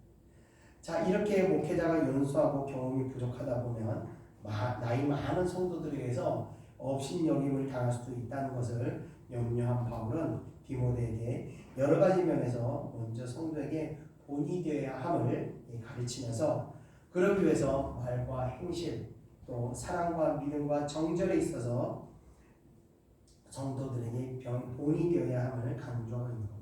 자, 이렇게 목회자가 연소하고 경험이 부족하다 보면 나이 많은 성도들에 의해서 업신여김을 당할 수도 있다는 것을 염려한 바울은 디모데에게 여러 가지 면에서 먼저 성도에게 본이 되어야 함을 가르치면서 그러기 위해서 말과 행실, 또 사랑과 믿음과 정절에 있어서 성도들에게 본이 되어야 함을 강조하는 겁니다.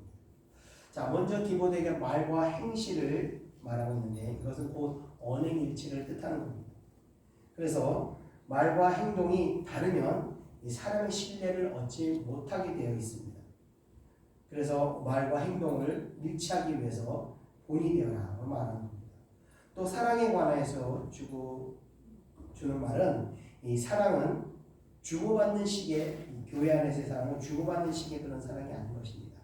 자, 먼저 디모데에게 말과 행실을 말하고 있는데 이것은 곧 언행일치를 뜻하는 겁니다. 그래서 말과 행동이 다르면 이 사람의 신뢰를 얻지 못하게 되어 있습니다. 그래서 말과 행동을 일치하기 위해서 본이 되어라고 말하는 겁니다. 또 사랑에 관해서 주는 말은 이 사랑은 주고받는 식의, 교회 안에서의 사랑은 주고받는 식의 그런 사랑이 아닌 것입니다.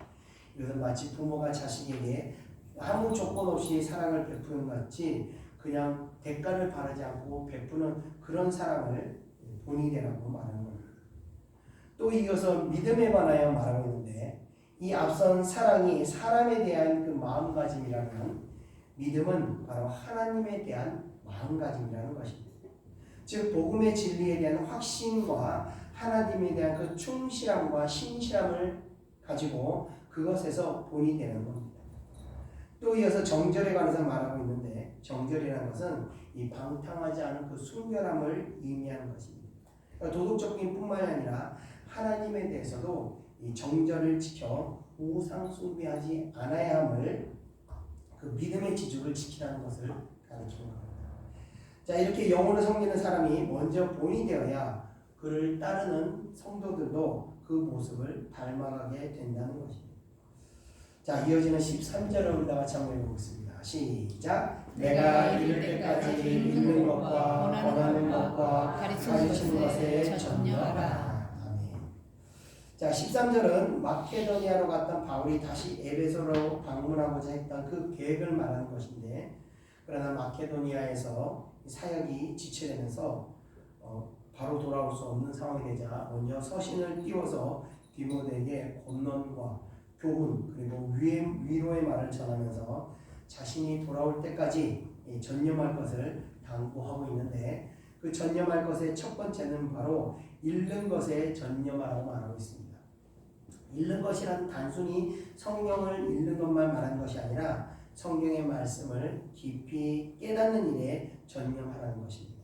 이것은 마치 부모가 자식에게 아무 조건 없이 사랑을 베푸는 것 같이 그냥 대가를 바라지 않고 베푸는 그런 사랑을 본이되라고 말하는 겁니다. 또 이어서 믿음에 관하여 말하고 있는데 이 앞선 사랑이 사람에 대한 그 마음가짐이라면 믿음은 바로 하나님에 대한 마음가짐이라는 것입니다. 즉 복음의 진리에 대한 확신과 하나님에 대한 그 충실함과 신실함을 가지고 그것에서 본이 되는 겁니다. 또 이어서 정절에 관해서 말하고 있는데 정절이라는 것은 이 방탕하지 않은 그 순결함을 의미하는 것입니다. 그러니까 도덕적인 뿐만 아니라 하나님에 대해서도 이 정절을 지켜 우상 숭배하지 않아야 함을 그 믿음의 지주를 지키라는 것을 가르치는 겁니다. 자, 이렇게 영혼을 섬기는 사람이 먼저 본이 되어야 그를 따르는 성도들도 그 모습을 닮아가게 된다는 것입니다. 자, 이어지는 13절을 우리 다 같이 한번 읽어보겠습니다. 시작. 내가 이를 때까지 읽는 것과 권하는 것과 가르치는 것에 전념하라. 아멘. 자, 13절은 마케도니아로 갔던 바울이 다시 에베소로 방문하고자 했던 그 계획을 말하는 것인데, 그러나 마케도니아에서 사역이 지체되면서 바로 돌아올 수 없는 상황이 되자 먼저 서신을 띄워서 디모데에게 권면과 교훈 그리고 위로의 말을 전하면서 자신이 돌아올 때까지 전념할 것을 당부하고 있는데, 그 전념할 것의 첫 번째는 바로 읽는 것에 전념하라고 말하고 있습니다. 읽는 것이란 단순히 성경을 읽는 것만 말하는 것이 아니라 성경의 말씀을 깊이 깨닫는 일에 전념하라는 것입니다.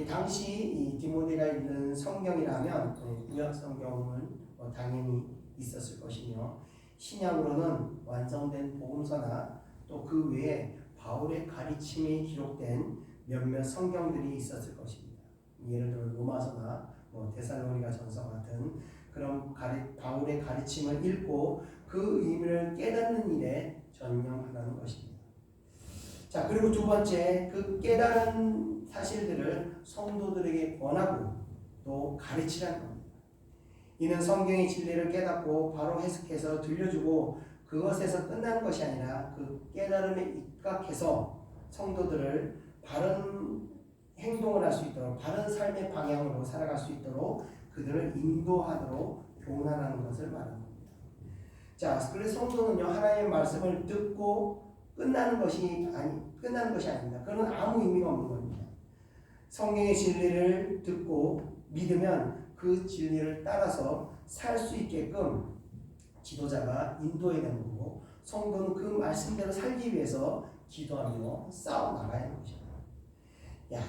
당시 이 디모데가 읽는 성경이라면 구약 성경은 당연히 있었을 것이며, 신약으로는 완성된 복음서나 또 그 외에 바울의 가르침이 기록된 몇몇 성경들이 있었을 것입니다. 예를 들어 로마서나 데살로니가 전서 같은 그런 바울의 가르침을 읽고 그 의미를 깨닫는 일에 전념하라는 것입니다. 자, 그리고 두 번째, 그 깨달은 사실들을 성도들에게 권하고 또 가르치라는 겁니다. 이는 성경의 진리를 깨닫고 바로 해석해서 들려주고 그것에서 끝나는 것이 아니라 그 깨달음에 입각해서 성도들을 바른 행동을 할 수 있도록, 바른 삶의 방향으로 살아갈 수 있도록 그들을 인도하도록 교훈하라는 것을 말합니다. 자, 그래서 성도는요, 하나님의 말씀을 듣고 끝나는 것이 아닙니다. 그건 아무 의미가 없는 겁니다. 성경의 진리를 듣고 믿으면 그 진리를 따라서 살 수 있게끔 지도자가 인도해야 되는 거고, 성도는 그 말씀대로 살기 위해서 기도하며 싸워 나가야 하는 것입니다.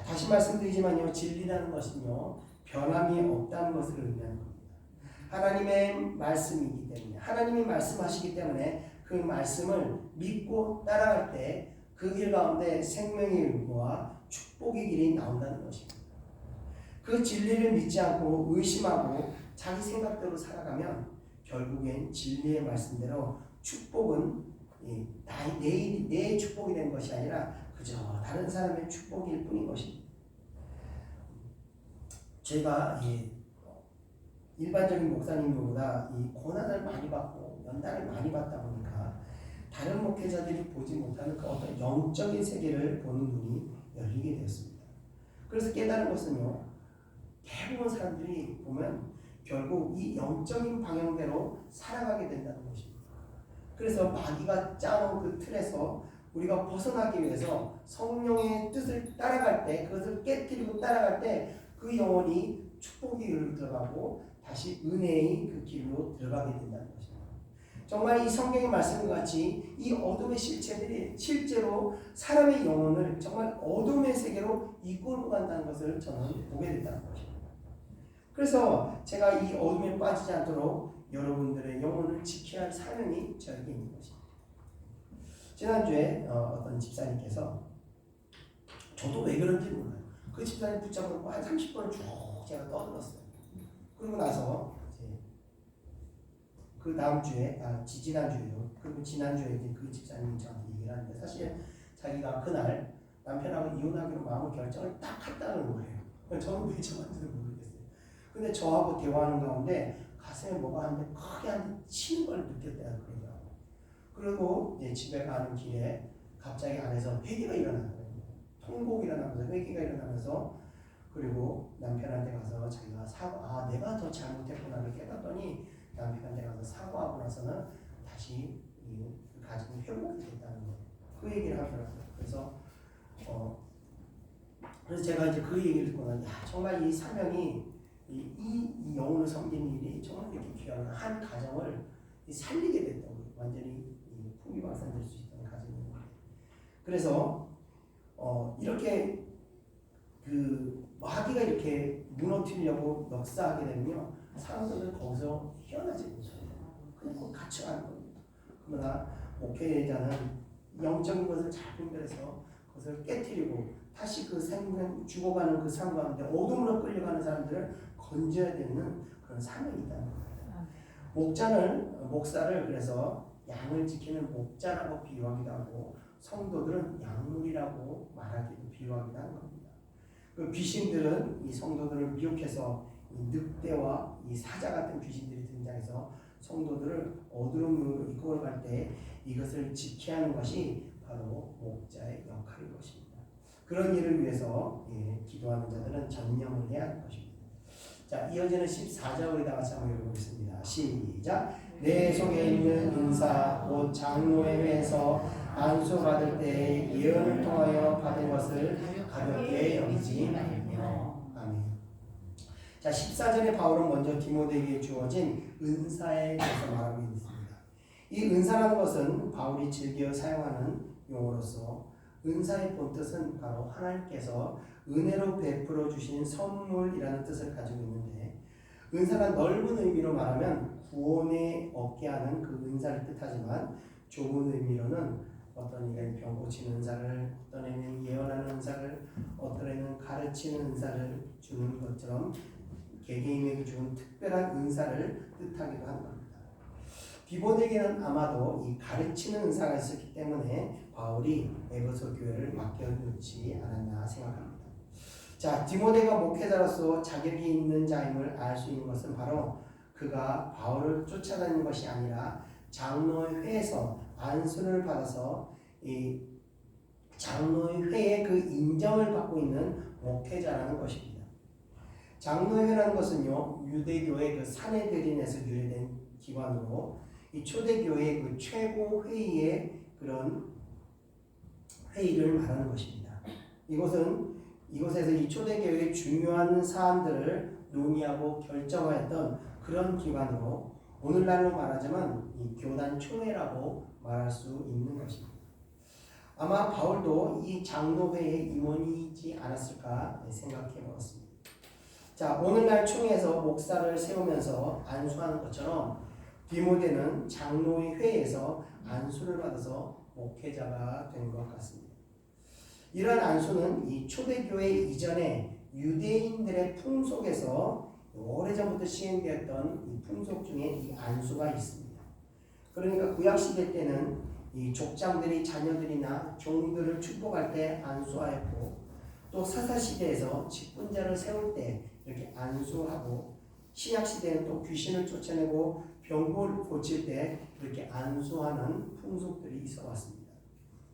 다시 말씀드리지만요, 진리라는 것은요, 변함이 없다는 것을 의미하는 겁니다. 하나님의 말씀이기 때문에, 하나님이 말씀하시기 때문에 그 말씀을 믿고 따라갈 때 그 길 가운데 생명의 일과 축복의 길이 나온다는 것입니다. 그 진리를 믿지 않고 의심하고 자기 생각대로 살아가면 결국엔 진리의 말씀대로 축복은 내 축복이 되는 것이 아니라 그저 다른 사람의 축복일 뿐인 것입니다. 제가 일반적인 목사님들보다 이 고난을 많이 받고 연단을 많이 받다 보니까 다른 목회자들이 보지 못하는 그 어떤 영적인 세계를 보는 눈이 열리게 되었습니다. 그래서 깨달은 것은요, 대부분 사람들이 보면 결국 이 영적인 방향대로 살아가게 된다는 것입니다. 그래서 마귀가 짜놓은 그 틀에서 우리가 벗어나기 위해서 성령의 뜻을 따라갈 때, 그것을 깨뜨리고 따라갈 때 그 영혼이 축복의 길로 들어가고 다시 은혜의 그 길로 들어가게 된다는 것입니다. 정말 이 성경의 말씀과 같이 이 어둠의 실체들이 실제로 사람의 영혼을 정말 어둠의 세계로 이끌고 간다는 것을 저는 보게 됐다는 것입니다. 그래서 제가 이 어둠에 빠지지 않도록 여러분들의 영혼을 지켜야 할 사명이 저에게 있는 것입니다. 지난주에 어떤 집사님께서, 저도 왜 그런지 몰라요, 그 집사님 붙잡고 한 30번을 쭉 제가 떠들었어요. 그리고 나서 그 다음 주에, 지난주에요. 그리고 지난주에 그 집사님이 저한테 얘기를 하는데, 사실 자기가 그날 남편하고 이혼하기로 마음을 결정을 딱 했다는 거예요. 저는 왜 저한테는 모르겠어요. 근데 저하고 대화하는 가운데 가슴에 뭐가 한데 크게 한 치는 걸 느꼈다는 그러더라고. 그리고 이제 집에 가는 길에 갑자기 안에서 회개가 일어나는 거예요. 통곡이 일어나면서 회개가 일어나면서 그리고 남편한테 가서 자기가 내가 더 잘못했구나를 깨닫더니 남편한테 가서 사과하고 나서는 다시 그 가정이 회복이 됐다는 거예요. 그 얘기를 하더라고요. 그래서 제가 이제 그 얘기를 듣고는 정말 이 사명이 이 영혼을 섬기는 일이 정말 이렇게 귀한 한 가정을 살리게 됐다고 완전히 풍비박산될 수 있다는 가정인 거예요. 그래서 이렇게 그 마귀가 이렇게 무너뜨리려고 역사하게 되면요 사람들은 거기서 헤어나지 못해요. 그냥 같이 가는 겁니다. 그러나 목회자는 영적인 것을 잘 분별해서 그것을 깨뜨리고 다시 그 죽어가는 그 삶 가운데 어둠으로 끌려가는 사람들을 건져야 되는 그런 사명이 있다는 겁니다. 목사를 그래서 양을 지키는 목자라고 비유하기도 하고 성도들은 양물이라고 말하기도 비유하기도 하는 겁니다. 그 귀신들은 이 성도들을 미혹해서 이 늑대와 이 사자 같은 귀신들이 등장해서 성도들을 어두움으로 이끌어갈 때 이것을 지켜야 하는 것이 바로 목자의 역할인 것입니다. 그런 일을 위해서 기도하는 자들은 전념을 해야 하는 것입니다. 자, 이어지는 14절 우리 다 같이 한번 읽어보겠습니다. 시작. 내 속에 있는 은사 곧 장로의 회에서 안수 받을 때 예언을 통하여 받은 것을 가볍게 여기지 말며. 아멘. 자, 14절에 바울은 먼저 디모데에게 주어진 은사에 대해서 말하고 있습니다. 이 은사라는 것은 바울이 즐겨 사용하는 용어로서 은사의 본뜻은 바로 하나님께서 은혜로 베풀어 주신 선물이라는 뜻을 가지고 있는데 은사가 넓은 의미로 말하면 구원에 얻게 하는 그 은사를 뜻하지만 좁은 의미로는 어떤 이가 병 고치는 은사를, 어떤 애는 예언하는 은사를, 어떤 애는 가르치는 은사를 주는 것처럼 개개인에게 주는 특별한 은사를 뜻하기도 하는 겁니다. 디모데에게는 아마도 이 가르치는 은사가 있었기 때문에 바울이 에베소 교회를 맡겨놓지 않았나 생각합니다. 자, 디모데가 목회자로서 자격이 있는 자임을 알 수 있는 것은 바로 그가 바울을 쫓아다니는 것이 아니라 장로의 회에서 안수를 받아서 이 장로의 회의 그 인정을 받고 있는 목회자라는 것입니다. 장로의 회라는 것은요 유대교의 그 사내들인에서 유래된 기관으로 이 초대교회의 그 최고 회의의 그런 회의를 말하는 것입니다. 이곳에서 이 초대교회의 중요한 사안들을 논의하고 결정하였던 그런 기관으로 오늘날로 말하자면 이 교단 총회라고 말할 수 있는 것입니다. 아마 바울도 이 장로회의 임원이지 않았을까 생각해 보았습니다. 자, 오늘날 총회에서 목사를 세우면서 안수하는 것처럼 디모데는 장로의 회에서 안수를 받아서 목회자가 된 것 같습니다. 이러한 안수는 이 초대교회 이전에 유대인들의 풍속에서 오래전부터 시행되었던 이 풍속 중에 이 안수가 있습니다. 그러니까 구약시대 때는 이 족장들이 자녀들이나 종들을 축복할 때 안수하였고 또 사사시대에서 직분자를 세울 때 이렇게 안수하고 신약시대는 또 귀신을 쫓아내고 병을 고칠 때 이렇게 안수하는 풍속들이 있어 왔습니다.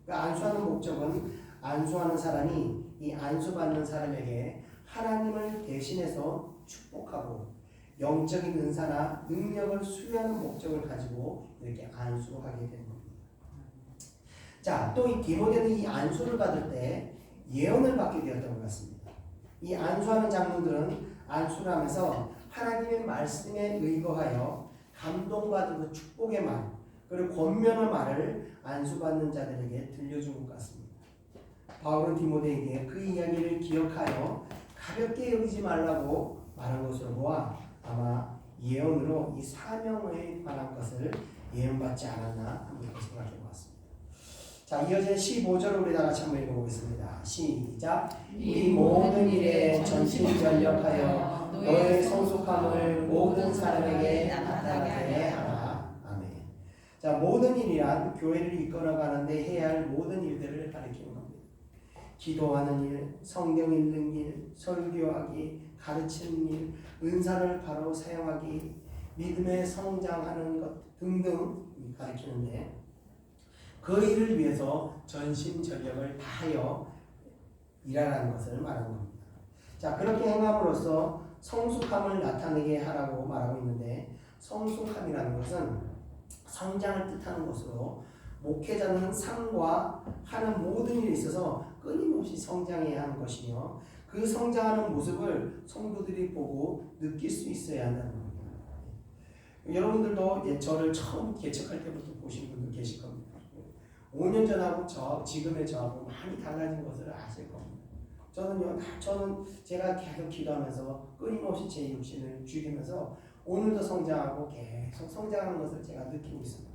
그러니까 안수하는 목적은 안수하는 사람이 이 안수받는 사람에게 하나님을 대신해서 축복하고 영적인 은사나 능력을 수여하는 목적을 가지고 이렇게 안수하게 되는 겁니다. 자, 또 이 디모데는 이 안수를 받을 때 예언을 받게 되었던 것 같습니다. 이 안수하는 장로들은 안수를 하면서 하나님의 말씀에 의거하여 감동받은 축복의 말 그리고 권면의 말을 안수받는 자들에게 들려준 것 같습니다. 바울은 디모데에게 그 이야기를 기억하여 가볍게 여기지 말라고 말한 것으로 보아 아마 예언으로 이 사명에 관한 것을 예언받지 않았나 이렇게 생각해 보았습니다. 자, 이어지는 15절을 우리 다 같이 한번 읽어보겠습니다. 시작. 이 모든 일에 전심전력하여 너의 성숙함을 모든 사람에게 나타나게 하라. 아멘. 자, 모든 일이란 교회를 이끌어가는데 해야 할 모든 일들을 가리키는 겁니다. 기도하는 일, 성경 읽는 일, 설교하기, 가르치는 일, 은사를 바로 사용하기, 믿음에 성장하는 것 등등 가르치는데 그 일을 위해서 전심전력을 다하여 일하라는 것을 말하는 겁니다. 자, 그렇게 행함으로써 성숙함을 나타내게 하라고 말하고 있는데 성숙함이라는 것은 성장을 뜻하는 것으로 목회자는 삶과 하는 모든 일에 있어서 끊임없이 성장해야 하는 것이며 그 성장하는 모습을 성도들이 보고 느낄 수 있어야 한다는 겁니다. 여러분들도 저를 처음 개척할 때부터 보신 분들 계실 겁니다. 5년 전하고 지금의 저하고 많이 달라진 것을 아실 겁니다. 저는 제가 계속 기도하면서 끊임없이 제 육신을 죽이면서 오늘도 성장하고 계속 성장하는 것을 제가 느끼고 있습니다.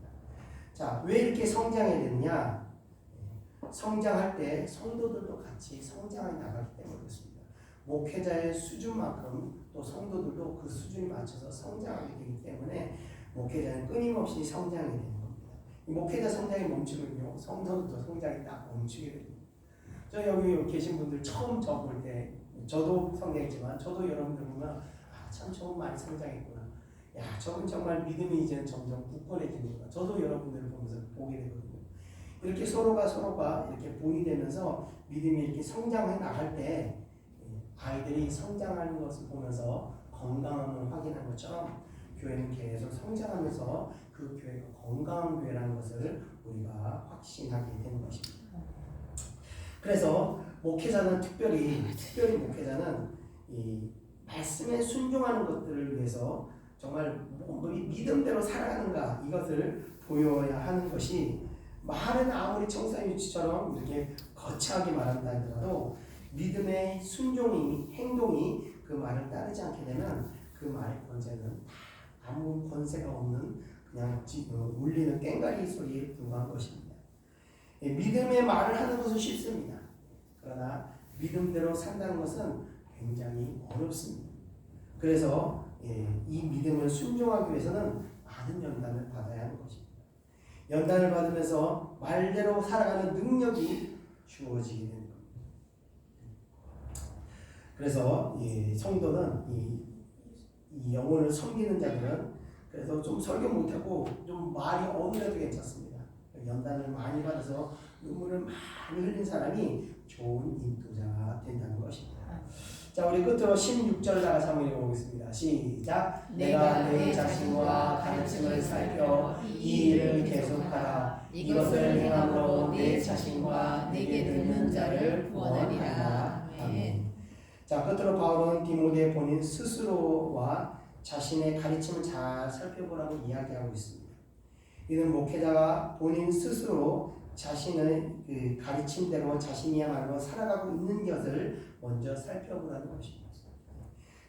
자, 왜 이렇게 성장해야 되느냐? 성장할 때 성도들도 같이 성장해 나가기 때문에 그렇습니다. 목회자의 수준만큼 또 성도들도 그 수준에 맞춰서 성장하게 되기 때문에 목회자는 끊임없이 성장이 되는 겁니다. 목회자 성장이 멈추면요, 성도들도 성장이 딱 멈추게 됩니다. 저 여기 계신 분들 처음 저 볼 때 저도 성장했지만 저도 여러분들 보면 참 저분 많이 성장했구나. 야, 저분 정말 믿음이 이제는 점점 굳건해지는구나. 저도 여러분들을 보면서 보게 되거든요. 이렇게 서로가 이렇게 본이 되면서 믿음이 이렇게 성장해 나갈 때 아이들이 성장하는 것을 보면서 건강함을 확인한 것처럼 교회는 계속 성장하면서 그 교회가 건강한 교회라는 것을 우리가 확신하게 되는 것입니다. 그래서 목회자는 특별히 목회자는 이 말씀에 순종하는 것들을 위해서 정말 믿음대로 살아가는가 이것을 보여야 하는 것이 말은 아무리 청산유치처럼 이렇게 거창하게 말한다 하더라도 믿음의 행동이 그 말을 따르지 않게 되면 그 말의 권세는 다 아무 권세가 없는 그냥 울리는 꽹과리 소리에 불과한 것입니다. 믿음의 말을 하는 것은 쉽습니다. 그러나 믿음대로 산다는 것은 굉장히 어렵습니다. 그래서 이 믿음을 순종하기 위해서는 많은 연단을 받아야 하는 것입니다. 연단을 받으면서 말대로 살아가는 능력이 주어지게 되는 겁니다. 그래서 성도는 이 영혼을 섬기는 자들은 그래서 좀 설교 못하고 좀 말이 어눌해도 괜찮습니다. 연단을 많이 받아서 눈물을 많이 흘린 사람이 좋은 인도자가 된다는 것입니다. 자, 우리 끝으로 16절 나가서 한번 읽어보겠습니다. 시작. 내가 내 자신과 가르침을 살펴 이 일을 계속하라. 이것을 행함으로 내 자신과 내게 듣는 자를 구원하리라. 아멘. 자, 끝으로 바울은 디모데 본인 스스로와 자신의 가르침을 잘 살펴보라고 이야기하고 있습니다. 이는 목회자가 본인 스스로 자신의 그 가르침대로 자신이야말로 살아가고 있는 것을 먼저 살펴보라는 것입니다.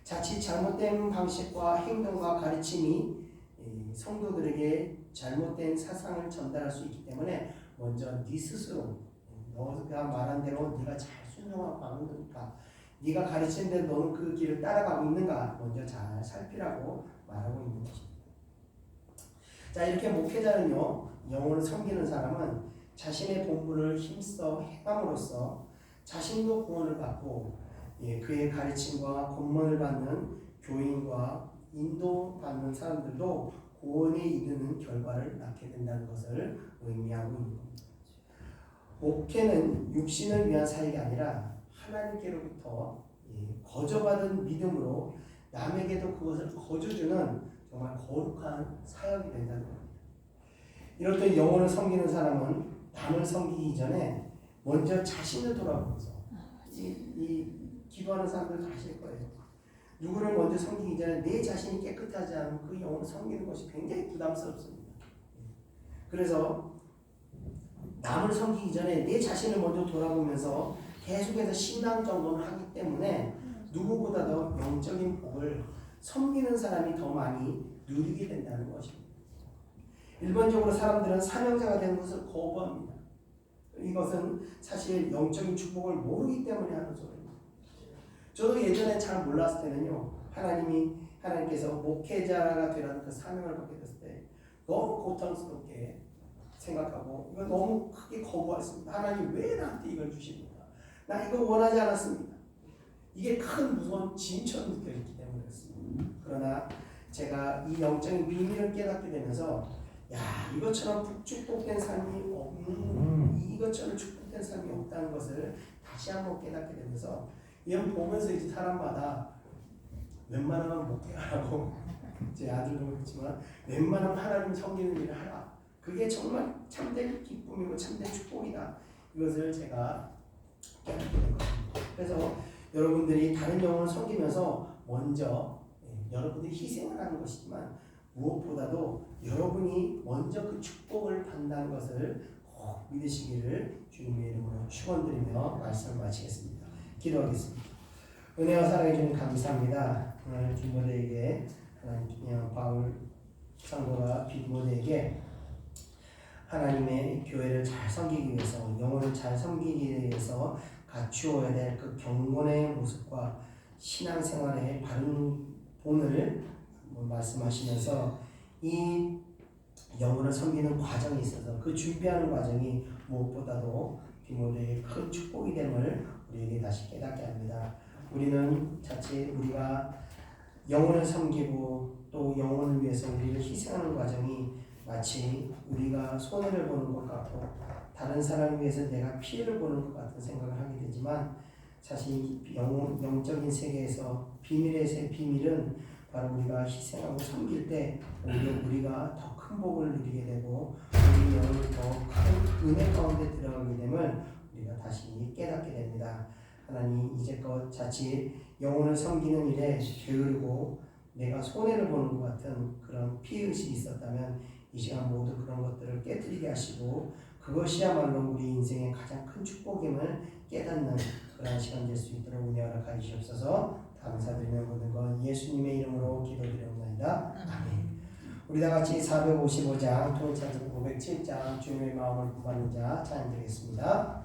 자칫 잘못된 방식과 행동과 가르침이 성도들에게 잘못된 사상을 전달할 수 있기 때문에 먼저 네 스스로 너가 말한 대로 네가 잘 순종하고 있는가, 네가 가르치는 대로 너는 그 길을 따라가고 있는가 먼저 잘 살피라고 말하고 있는 것입니다. 자, 이렇게 목회자는요, 영혼을 섬기는 사람은 자신의 본분을 힘써 행함으로써 자신도 구원을 받고 그의 가르침과 권면을 받는 교인과 인도받는 사람들도 구원에 이르는 결과를 낳게 된다는 것을 의미하고 있는 겁니다. 목회는 육신을 위한 사역이 아니라 하나님께로부터 거저받은 믿음으로 남에게도 그것을 거저주는 정말 거룩한 사역이 된다는 겁니다. 이럴 때 영혼을 섬기는 사람은 남을 섬기기 전에 먼저 자신을 돌아보면서 이 기도하는 사람들 다 아실 거예요. 누구를 먼저 섬기기 전에 내 자신이 깨끗하지 않으면 그 영혼을 섬기는 것이 굉장히 부담스럽습니다. 그래서 남을 섬기기 전에 내 자신을 먼저 돌아보면서 계속해서 신앙 점검을 하기 때문에 누구보다도 영적인 복을 섬기는 사람이 더 많이 누리게 된다는 것입니다. 일반적으로 사람들은 사명자가 되는 것을 거부합니다. 이것은 사실 영적인 축복을 모르기 때문에 하는 소리입니다. 저도 예전에 잘 몰랐을 때는요, 하나님께서 목회자가 되라는 그 사명을 받게 됐을 때 너무 고통스럽게 생각하고 이거 너무 크게 거부했습니다. 하나님 왜 나한테 이걸 주십니까? 나 이거 원하지 않았습니다. 이게 큰 무서운 짐처럼 느껴졌기 때문에 그렇습니다. 그러나 제가 이 영적인 비밀을 깨닫게 되면서 야, 이것처럼 축복된 삶이 이것처럼 축복된 삶이 없다는 것을 다시 한번 깨닫게 되면서 이런 보면서 이제 사람마다 웬만하면 목회하라고 제 아들도 그렇지만 웬만하면 하나님 섬기는 일을 하라. 그게 정말 참된 기쁨이고 참된 축복이다. 이것을 제가 깨닫게 된 겁니다. 그래서 여러분들이 다른 영혼을 섬기면서 먼저 여러분들이 희생을 하는 것이지만 무엇보다도 여러분이 먼저 그 축복을 받는다는 것을 꼭 믿으시기를 주님의 이름으로 축원드리며 말씀을 마치겠습니다. 기도하겠습니다. 은혜와 사랑해 주님 감사합니다. 오늘 디모데에게 바울 상도가 디모데에게 하나님의 교회를 잘 섬기기 위해서 영혼을 잘 섬기기 위해서 갖추어야 될 그 경건의 모습과 신앙생활의 바른 본을 말씀하시면서 이 영혼을 섬기는 과정이 있어서 그 준비하는 과정이 무엇보다도 디모데의 큰 축복이 됨을 우리에게 다시 깨닫게 합니다. 우리는 자칫 우리가 영혼을 섬기고 또 영혼을 위해서 우리를 희생하는 과정이 마치 우리가 손해를 보는 것 같고 다른 사람을 위해서 내가 피해를 보는 것 같은 생각을 하게 되지만 사실 영적인 세계에서 비밀은 바로 우리가 희생하고 섬길 때 오히려 우리가 더 큰 복을 누리게 되고 우리 영혼이 더 큰 은혜 가운데 들어가게 됨을 우리가 다시 깨닫게 됩니다. 하나님 이제껏 자칫 영혼을 섬기는 일에 게으르고 내가 손해를 보는 것 같은 그런 피해의식이 있었다면 이 시간 모두 그런 것들을 깨뜨리게 하시고 그것이야말로 우리 인생의 가장 큰 축복임을 깨닫는 그런 시간 될 수 있도록 은혜 허락하여 주시옵소서. 감사드리며 모든 건 예수님의 이름으로 기도드리옵나이다. 아멘. 우리 다 같이 455장 통일찬송 507장 주님의 마음을 구하는 자 찬양드리겠습니다.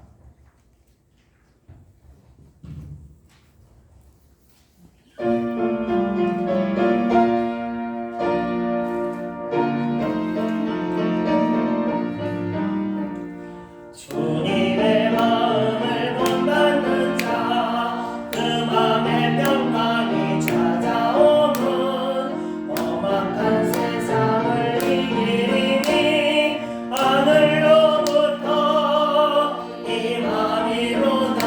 주님의 마음을 본받는 자, 그 맘에 평강이 찾아오는 험악한 세상을 이기니 하늘로부터 임함이로다.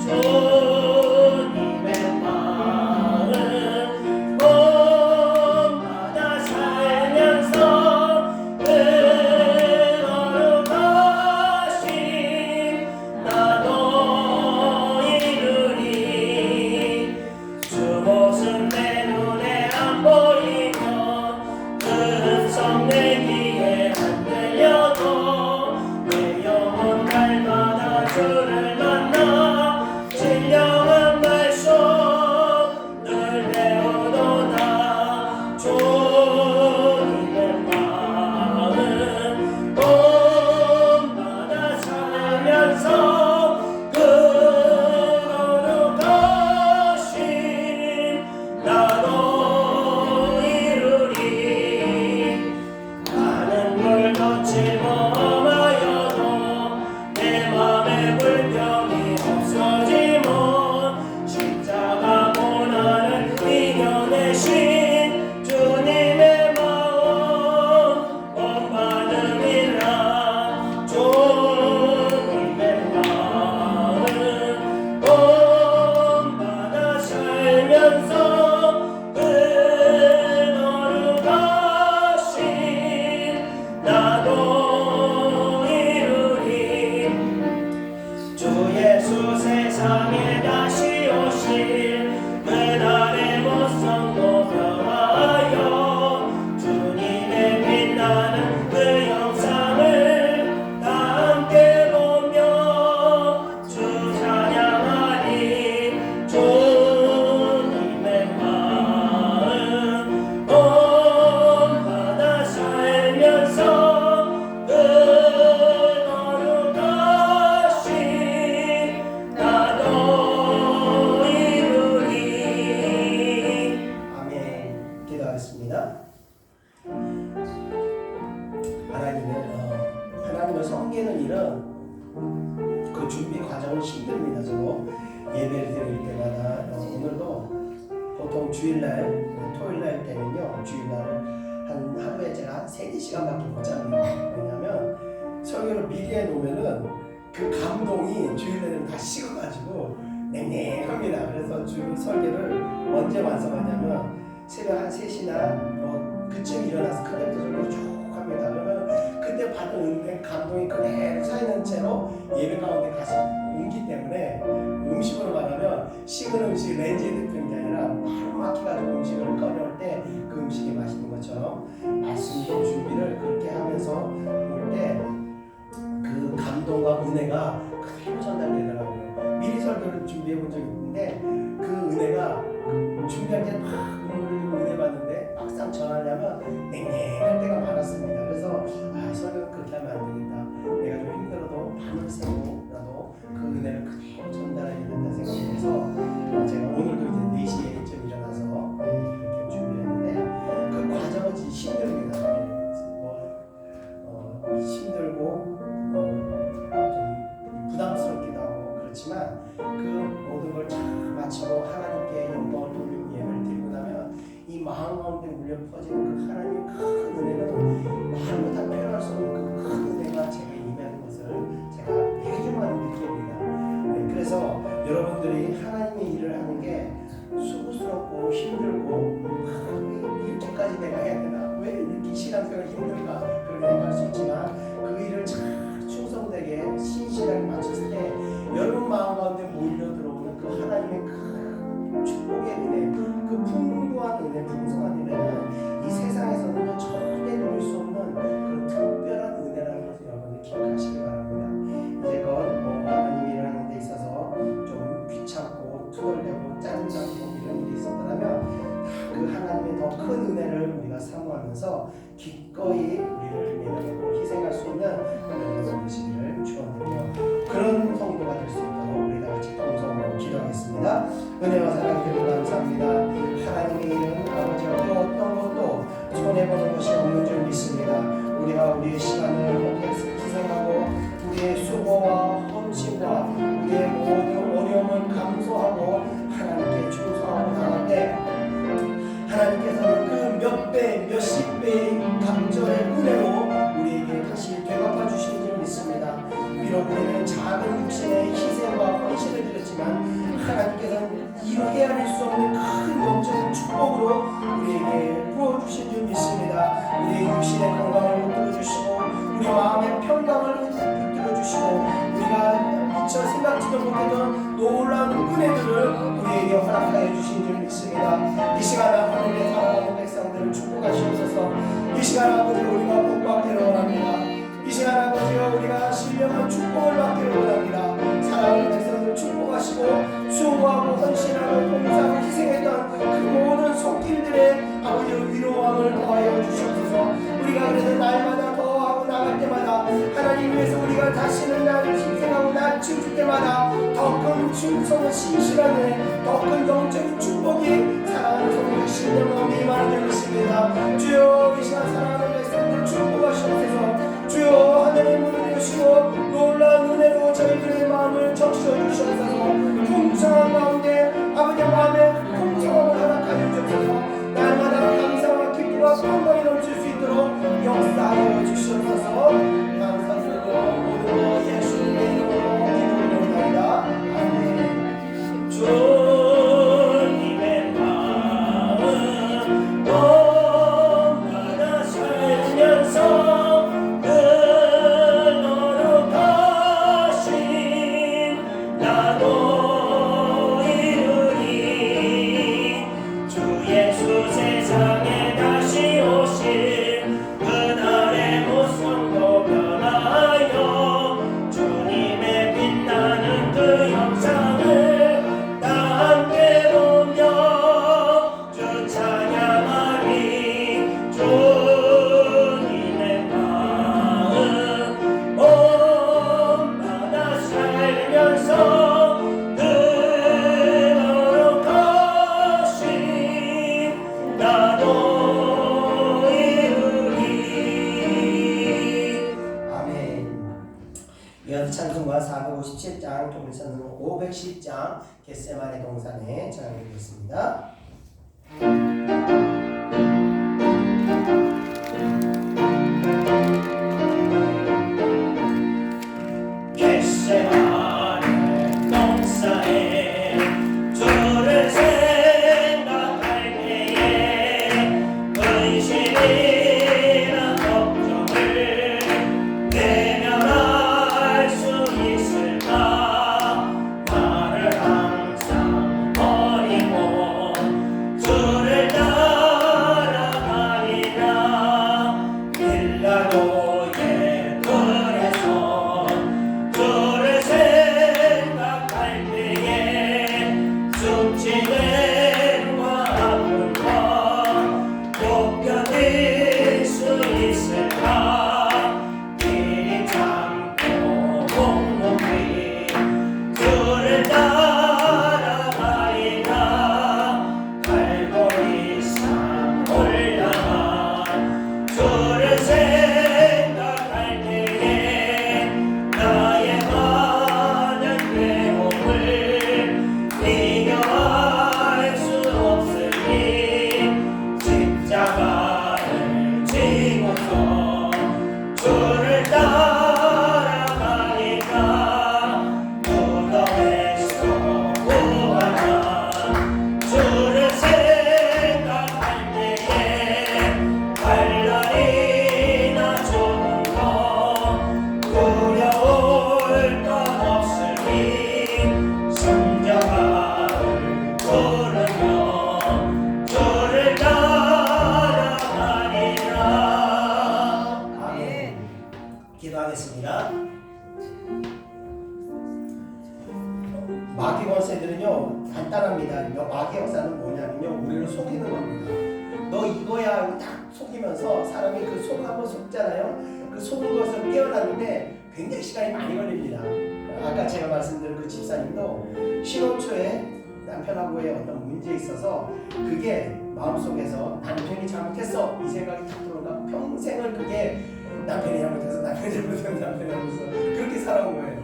주님의 마음 본받아 살면서 나도 이루리. 주 모습 내 눈에 안 보이면 그 음성 내 귀에 안 들려도 내 영혼 날마다 주를 만나 진령한 말씀 늘 배우도다. 주님의 마음 본받아 살면서 나도 이루리. 많은 걸 거칠범하여도 내 맘에 불평이 없어지면 십자가 고난을 이겨내신 주님의 마음 본받음이라. 주님의 마음 본받아 살면서 나도 이루리. 주 예수 세상에 다시 오실 그날의 모성도 변화하여 주님의 빛나는 그 영상을 다 함께 보며 주 찬양하리. 주님의 마음 본받아 살면서 나도 이루리. 아멘. 기도하겠습니다. 하나님을 섬기는 일은 그 준비 과정은 힘듭니다. 저도 예배를 드릴 때마다 오늘도 보통 주일날 토요일날 때는요 시간밖에 못 잡니다. 왜냐하면 설교를 미리 해놓으면은 그 감동이 주일날은 다 식어가지고 냉랭합니다. 그래서 주일 설교를 언제 완성하냐면 새벽 한 3시나 뭐 그쯤 일어나서 그때부터 설교를 쭉 합니다. 그러면 그때 받은 은혜 감동이 그대로 쌓이는 채로 예배 가운데 다시 옮기 때문에 음식으로 말하면 식은 음식 렌즈에 넣는 게 아니라 바로 막혀가지고 음식을 꺼내올 때 그 음식이 맛있는 것처럼 말씀도 준비를 그렇게 하면서 올 때 그 감동과 은혜가 그대로 전달되더라고요. 미리 설교를 준비해 본 적이 있는데 그 은혜가 준비할 때 막 눈물을 흘리고 은혜 받는데 막상 전하려면 냉랭할 때가 많았습니다. 그래서 설교는 그렇게 하면 안 되겠다. 내가 좀 힘들어도 밤을 새고라도 그 은혜를 그대로 전달해야 된다 생각해서 제가 오늘도 이제 4시에 좀 일어나서 이렇게 준비했는데 그 과정은 진짜 힘듭니다. 힘들고 좀 부담스럽기도 하고 그렇지만 그 모든 걸 잘 마치고 하나님께 영광을 돌리고 예배를 드리고 나면 이 마음 가운데 울려 퍼지는 그 하나님의 큰 은혜는 말로 다 표현할 수 없는 그 큰 은혜가 제게 임하는 것을 제가 매주마다 느낍니다. 네, 그래서 여러분들이 하나님의 일을 하는 게 수고스럽고 힘들고 이렇게까지 내가 해야 되나? 왜 이렇게 시간표가 힘들까? 그렇게 생각할 수 있지만 그 일을 잘 충성되게 신실하게 마쳤을 때 여러분 마음 가운데 몰려 들어오는 그 하나님의 그 축복의 은혜, 그 풍부한 은혜, 풍성한 은혜는 이 세상에서는 절대 누릴 수 없는 그런 특별한 은혜라는 것을 여러분들 기억하시기 바랍니다. 이제껏 하나님 일을 하는 데 있어서 좀 귀찮고 투덜대고 짜증나고 이런 일이 있었더라면 그 하나님의 더 큰 은혜를 우리가 사모하면서 기꺼이 우리를 내려놓고 희생할 수 있는 하나님의 되시기를 축원드리며 그런 성도가 될 수 있도록 우리 다 같이 동성으로 기도하겠습니다. 은혜와 사랑 드리고 감사합니다. 하나님의 일은 아버지와 그 어떤 것도 손해보는 것이 없는 줄 믿습니다. 우리가 우리의 시간을 희생하고 우리의 수고와 헌신과 우리의 모든 어려움을 감수하고 하나님께 충성하고 나갈 때 하나님께서는 그 몇 배, 몇십 배의 감절의 은혜로 우리에게 다시 되갚아 주시는 줄 믿습니다. 비록 우리는 작은 육신의 희생과 헌신을 드렸지만 하나님께서는 이루 헤아릴 수 없는 큰 영적인 축복으로 우리에게 부어주신 줄 믿습니다. 우리의 육신의 건강을 붙들어주시고 우리 마음의 평강을 붙들어주시고 우리가 미처 생각지도 못했던 놀라운 은혜들을 우리에게 허락하여 주신 줄 믿습니다. 이 시간 하나님의 사랑하는 백성들을 축복하시옵소서. 이 시간 아버지 우리가 복받기를 원합니다. 이 시간 아버지와 우리가 신령한 축복을 받기를 원합니다. 사랑하는 백성들 축복하시고 수고하고 헌신하고 봉사하고 희생했던 그 모든 손길들의 아버지 위로함을 더하여 주시옵소서. 우리가 그래서 날마다 더하고 나갈 때마다 하나님 위해서 우리가 다시는 날 희생하고 날 지킬 때마다 더 큰 충성을 신실한 은혜, 더 큰 영적인 축복이 사랑하는 성도의 신령 가운데 임하는 줄 믿습니다. 주여 이 시간 사랑하는 백성들 축복하시옵소서. 주여 하늘의 문을 여시고 놀라운 은혜로 저희들의 마음을 적셔 주시옵소서. 풍성한 가운데 아버지의 마음에 풍성함을 허락하여 주옵소서. 날마다 감사와 기쁨과 평강이 넘칠 수 있도록 역사하여 주시옵소서. 감사드리고 모든 것 예수님의 이름으로 기도드립니다. 아멘. 주님의 마음 넘받아 살면서 찬송가 457장 동일찬송 510장 겟세마네 동산에 전하겠습니다. 십자가를 지고서 주를 따라가니까 무덤에서 부활한 주를 생각할 때에 환난이나 죽은 것 두려울 것 없으니 십자가를 부르며 주를 따라가리라. 아멘. 기도하겠습니다. 마귀 권세들은요 간단합니다. 마귀 역사는 뭐냐면요 우리를 속이는 겁니다. 너 이거야 하고 딱 속이면서 사람이 그 속 한번 속잖아요. 그 속은 것을 깨어나는데 굉장히 시간이 많이 걸립니다. 아까 제가 말씀드린 그 집사님도 신혼 초에 남편하고의 어떤 문제에 있어서 그게 마음속에서 남편이 잘못했어 이 생각이 탁 들어오니까 평생을 그게 남편이 잘못해서 남편이 잘못해서 그렇게 살아온 거예요.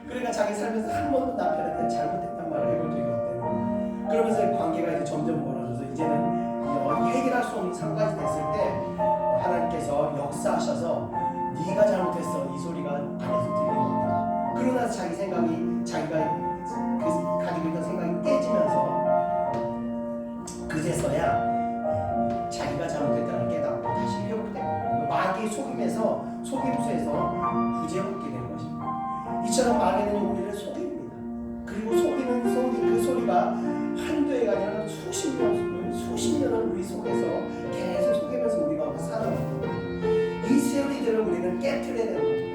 그러니까 자기 삶에서 한 번도 남편한테 잘못했단 말을 해본 적이 없대요. 그러면서 관계가 이제 점점 멀어져서 이제는 해결할 수 없는 상관이 됐을 때 하나님께서 역사하셔서 네가 잘못했어 이 소리가 안에서 들리는 겁니다. 그러고 나서 자기 생각이 자기가 그 가지고 있던 생각이 깨지면서 그제서야 자기가 잘못했다는 걸 깨닫고 다시 회복되고 마귀의 속임에서 속임수에서 구제받게 되는 것입니다. 이처럼 마귀는 우리를 속입니다. 그리고 속이는 그 소리가 한두 해가 아니라 수십 년을 우리 속에서 계속 속이면서 우리가 살아갑니다. 이 세리들을 우리는 깨트려야 되는 겁니다.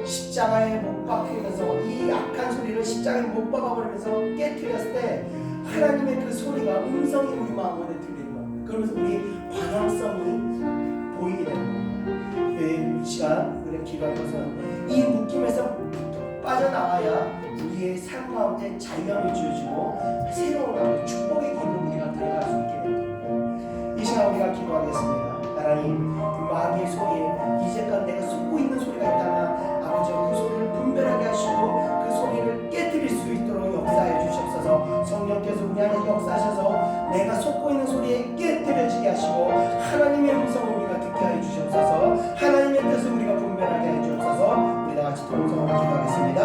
십자가에 못 박히면서 이 악한 소리를 십자가에 못 박아버리면서 깨트렸을 때 하나님의 그 소리가 음성이 우리 마음에 들리는 겁니다. 그러면서 우리 방향성이 보이게 되는 겁니다. 이 시간 우리가 기도할 것은 이 묶임에서 빠져나와야 우리의 삶 가운데 자유함이 주어지고 새로운 축복의 길로 우리가 들어갈 수 있게 됩니다. 이 시간 우리가 기도하겠습니다. 하나님 마귀의 소리에 이제껏 내가 속고 있는 소리가 있다면 아버지 그 소리를 분별하게 하시고 그 소리를 깨뜨릴 수 있도록 역사해 주시옵소서. 성령께서 우리 안에 역사하셔서 내가 속고 있는 소리에 깨뜨려지게 하시고 하나님의 음성을 우리가 듣게 하여 주시옵소서. 하나님의 뜻을 우리가 분별하게 해 주옵소서. 우리 다 같이 동성으로 기도하겠습니다.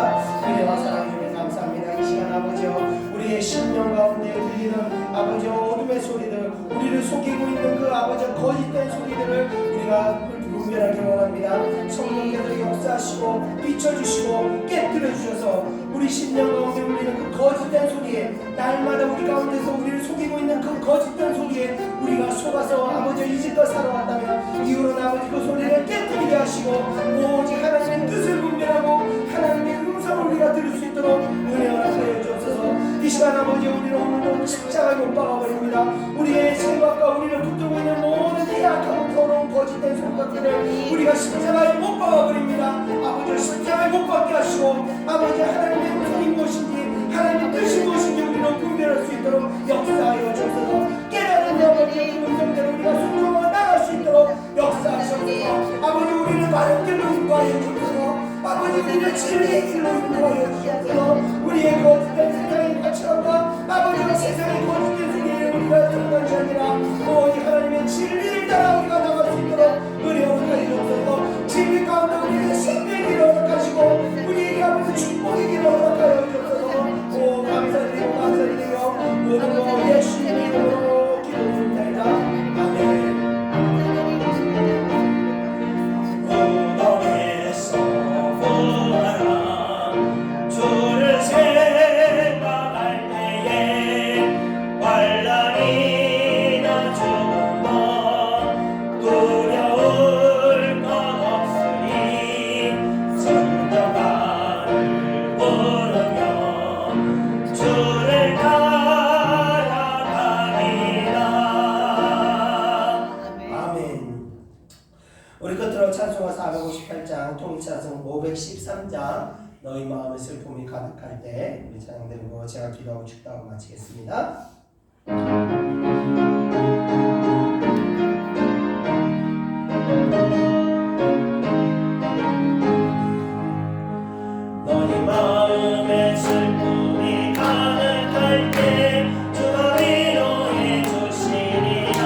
은혜와 사랑해 주님 감사합니다. 이 시간 아버지여 우리의 심령 가운데 들리는 아버지 어둠의 소리들 우리를 속이고 있는 그 아버지 거짓된 소리들을 우리가 분별하기 원합니다. 성령께서 역사하시고 비춰주시고 깨뜨려 주셔서 우리 심령 가운데 울리는 그 거짓된 소리에 날마다 우리 가운데서 우리를 속이고 있는 그 거짓된 소리에 우리가 속아서 아버지 이제껏 살아왔다면 이후로는 아버지 그 소리를 깨뜨리게 하시고 오직 하나님의 뜻을 분별하고 하나님의 음성을 우리가 들을 수 있도록 은혜를 하여 주옵소서. 이 시간 아버지 우리는 오늘도 십자가에 못 박아버립니다. 우리의 생각과 우리를 붙들고 있는 모든 해악하고 더러운 거짓된 생각들을 우리가 십자가에 못 박아버립니다. 아버지 십자가에 못 박게 하시고 아버지 하나님의 음성이 무엇인지 하나님의 뜻이 무엇인지 우리는 분별할 수 있도록 역사하여 주옵소서. 깨달은 아버지의 음성대로 우리가 순종하고 나갈 수 있도록 역사하셔서 아버지 우리를 바른 길로 인도하여 주옵소서. 아버지 우리를 진리의 길로 인도하여 주옵소서. 우리의 거짓된 세상의 가치관과 아버지가 세상의 거짓된 소리에 우리가 들어간 것이 아니라 오직 하나님의 진리를 따라 우리가 나갈 수 있도록 은혜로 하여 주옵소서. 진리 가운데 우리의 생명을 허락하시고 우리에게 아버지 축복의 길을 허락하여 주옵소서. 오 감사드리고 감사드리며 모든 것 예수님의 이름으로 기도드립니다. 아멘. 우리 끝으로 찬송가 458장 통일찬송 513장 너희 마음의 슬픔이 가득할 때 우리 찬양 드리고 제가 기도하고 축도하고 마치겠습니다. 너희 마음의 슬픔이 가득할 때 주가 위로해 주시리라.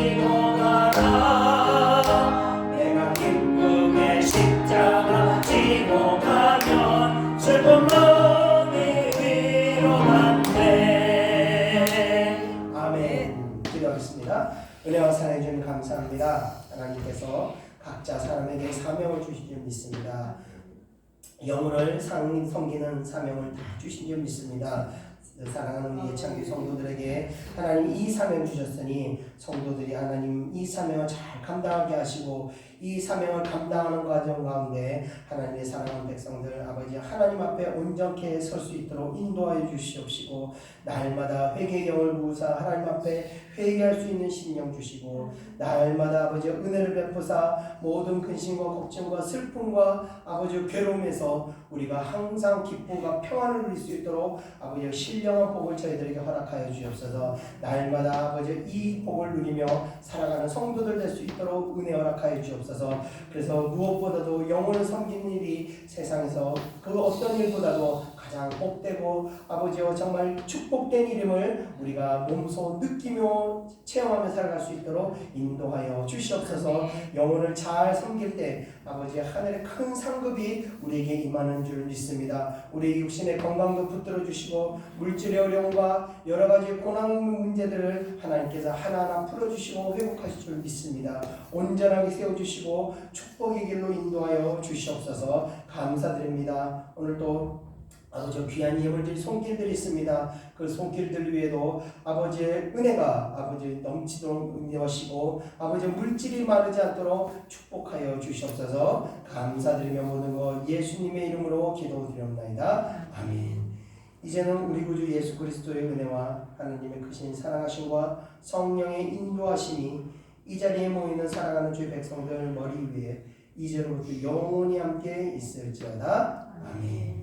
지고 가라 내가 기쁘게 십자가 지고 가면 슬픈 마음이 위로한대. 아멘. 기도하겠습니다. 은혜와 사랑해 주님 감사합니다. 하나님께서 각자 사람에게 사명을 주신 줄 믿습니다. 영혼을 섬기는 사명을 다 주신 줄 믿습니다. 사랑하는 우리 예창기 성도들에게 하나님 이 사명 주셨으니 성도들이 하나님 이 사명을 잘 감당하게 하시고 이 사명을 감당하는 과정 가운데 하나님의 사랑하는 백성들 아버지 하나님 앞에 온전케 설 수 있도록 인도하여 주시옵시고 날마다 회개의 영을 부으사 하나님 앞에 회개할 수 있는 심령 주시고 날마다 아버지 은혜를 베푸사 모든 근심과 걱정과 슬픔과 아버지 괴로움에서 우리가 항상 기쁨과 평안을 누릴 수 있도록 아버지 신령한 복을 저희들에게 허락하여 주옵소서. 날마다 아버지 이 복을 누리며 살아가는 성도들 될 수 있도록 은혜 허락하여 주옵소서. 그래서 무엇보다도 영혼을 섬기는 일이 세상에서 그 어떤 일보다도 가장 복되고 아버지와 정말 축복된 이름을 우리가 몸소 느끼며 체험하며 살아갈 수 있도록 인도하여 주시옵소서. 영혼을 잘 섬길 때 아버지 하늘의 큰 상급이 우리에게 임하는 줄 믿습니다. 우리 육신의 건강도 붙들어 주시고 물질의 어려움과 여러 가지 고난 문제들을 하나님께서 하나하나 풀어주시고 회복하실 줄 믿습니다. 온전하게 세워주시고 축복의 길로 인도하여 주시옵소서. 감사드립니다. 오늘도 아버지 귀한 예물들 손길들이 있습니다. 그 손길들 위에도 아버지의 은혜가 아버지 넘치도록 인도하시고 아버지 물질이 마르지 않도록 축복하여 주시옵소서. 감사드리며 모든 것 예수님의 이름으로 기도드리옵나이다. 아멘. 이제는 우리 구주 예수 그리스도의 은혜와 하나님의 크신 사랑하심과 성령의 인도하심이 이 자리에 모이는 사랑하는 주의 백성들 머리 위에 이제로부터 영원히 함께 있을지어다. 아멘.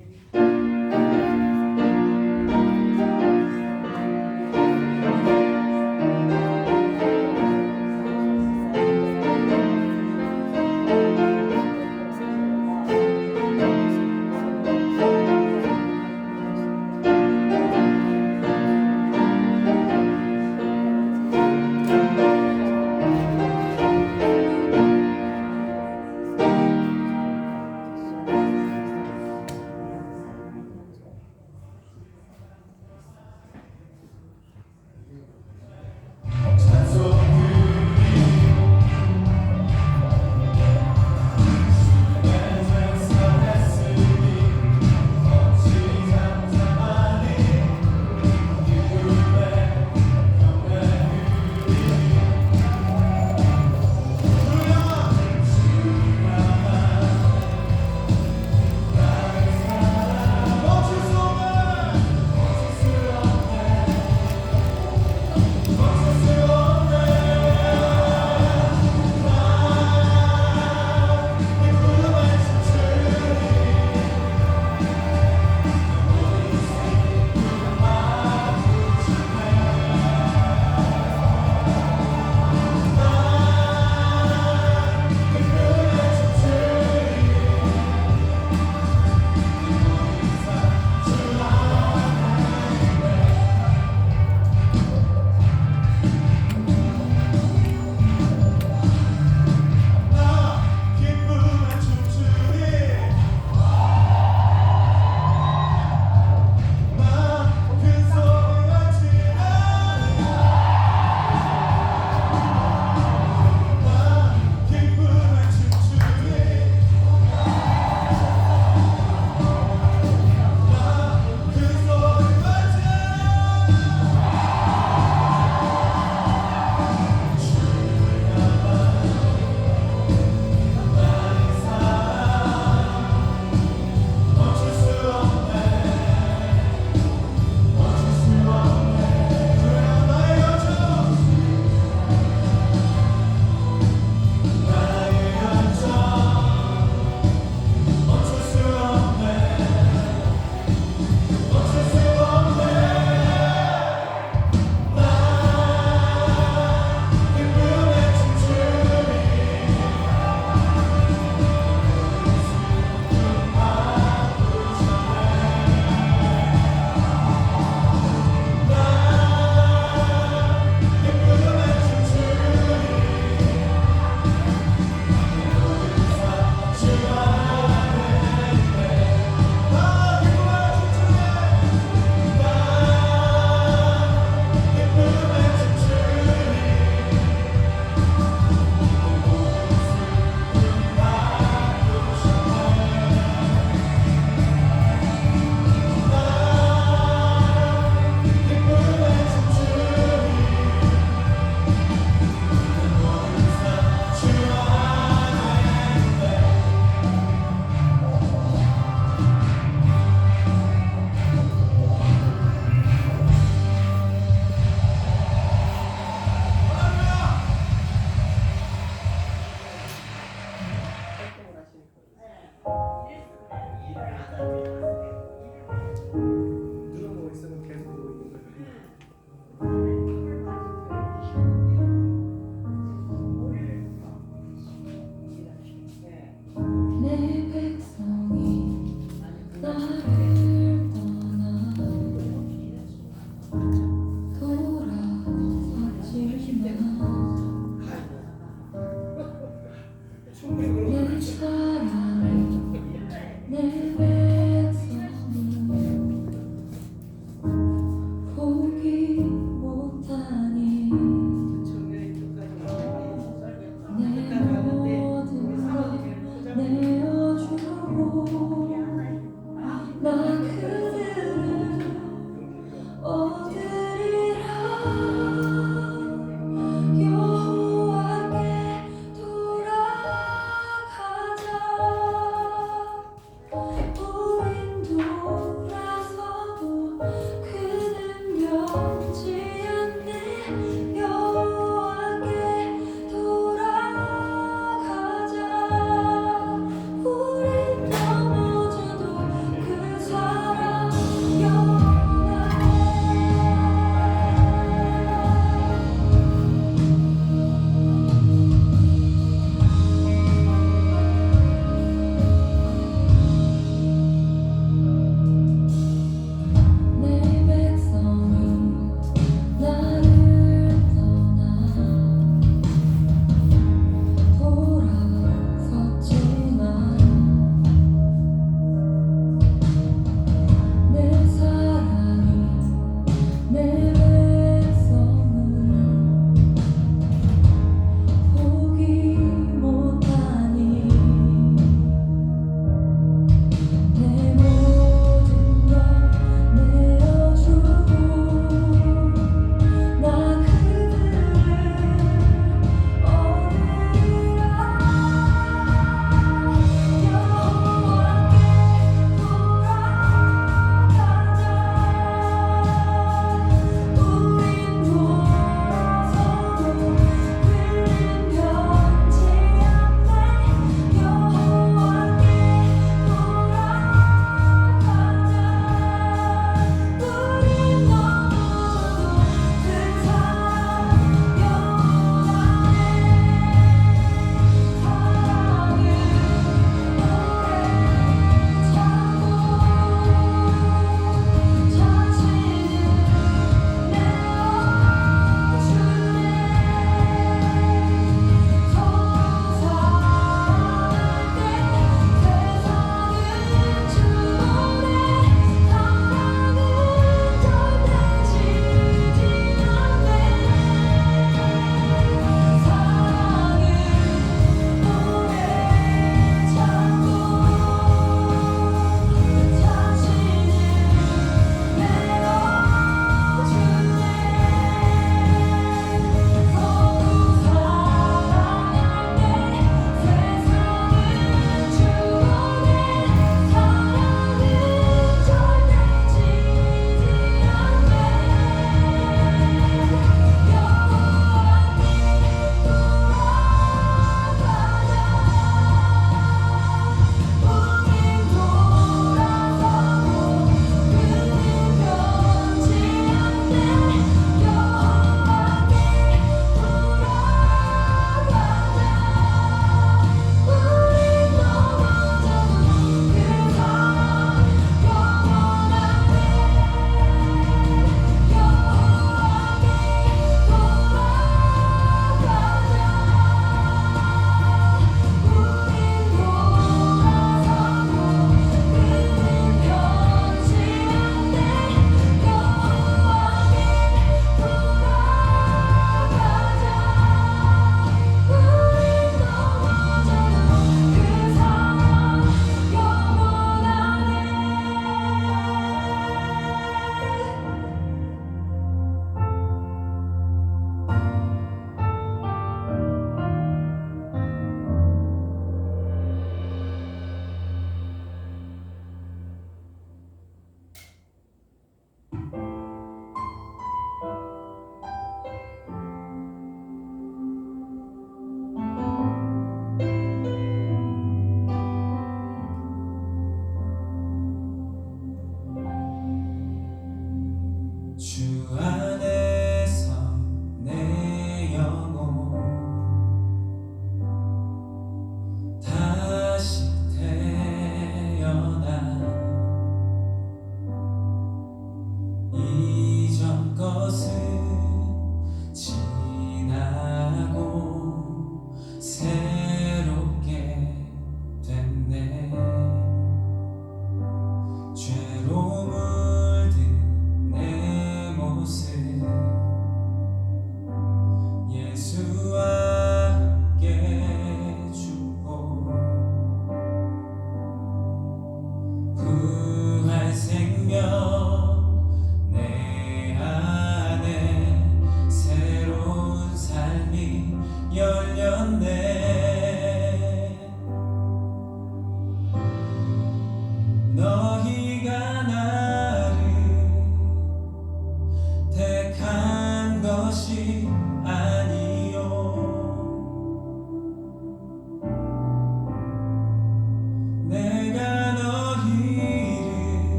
열렸네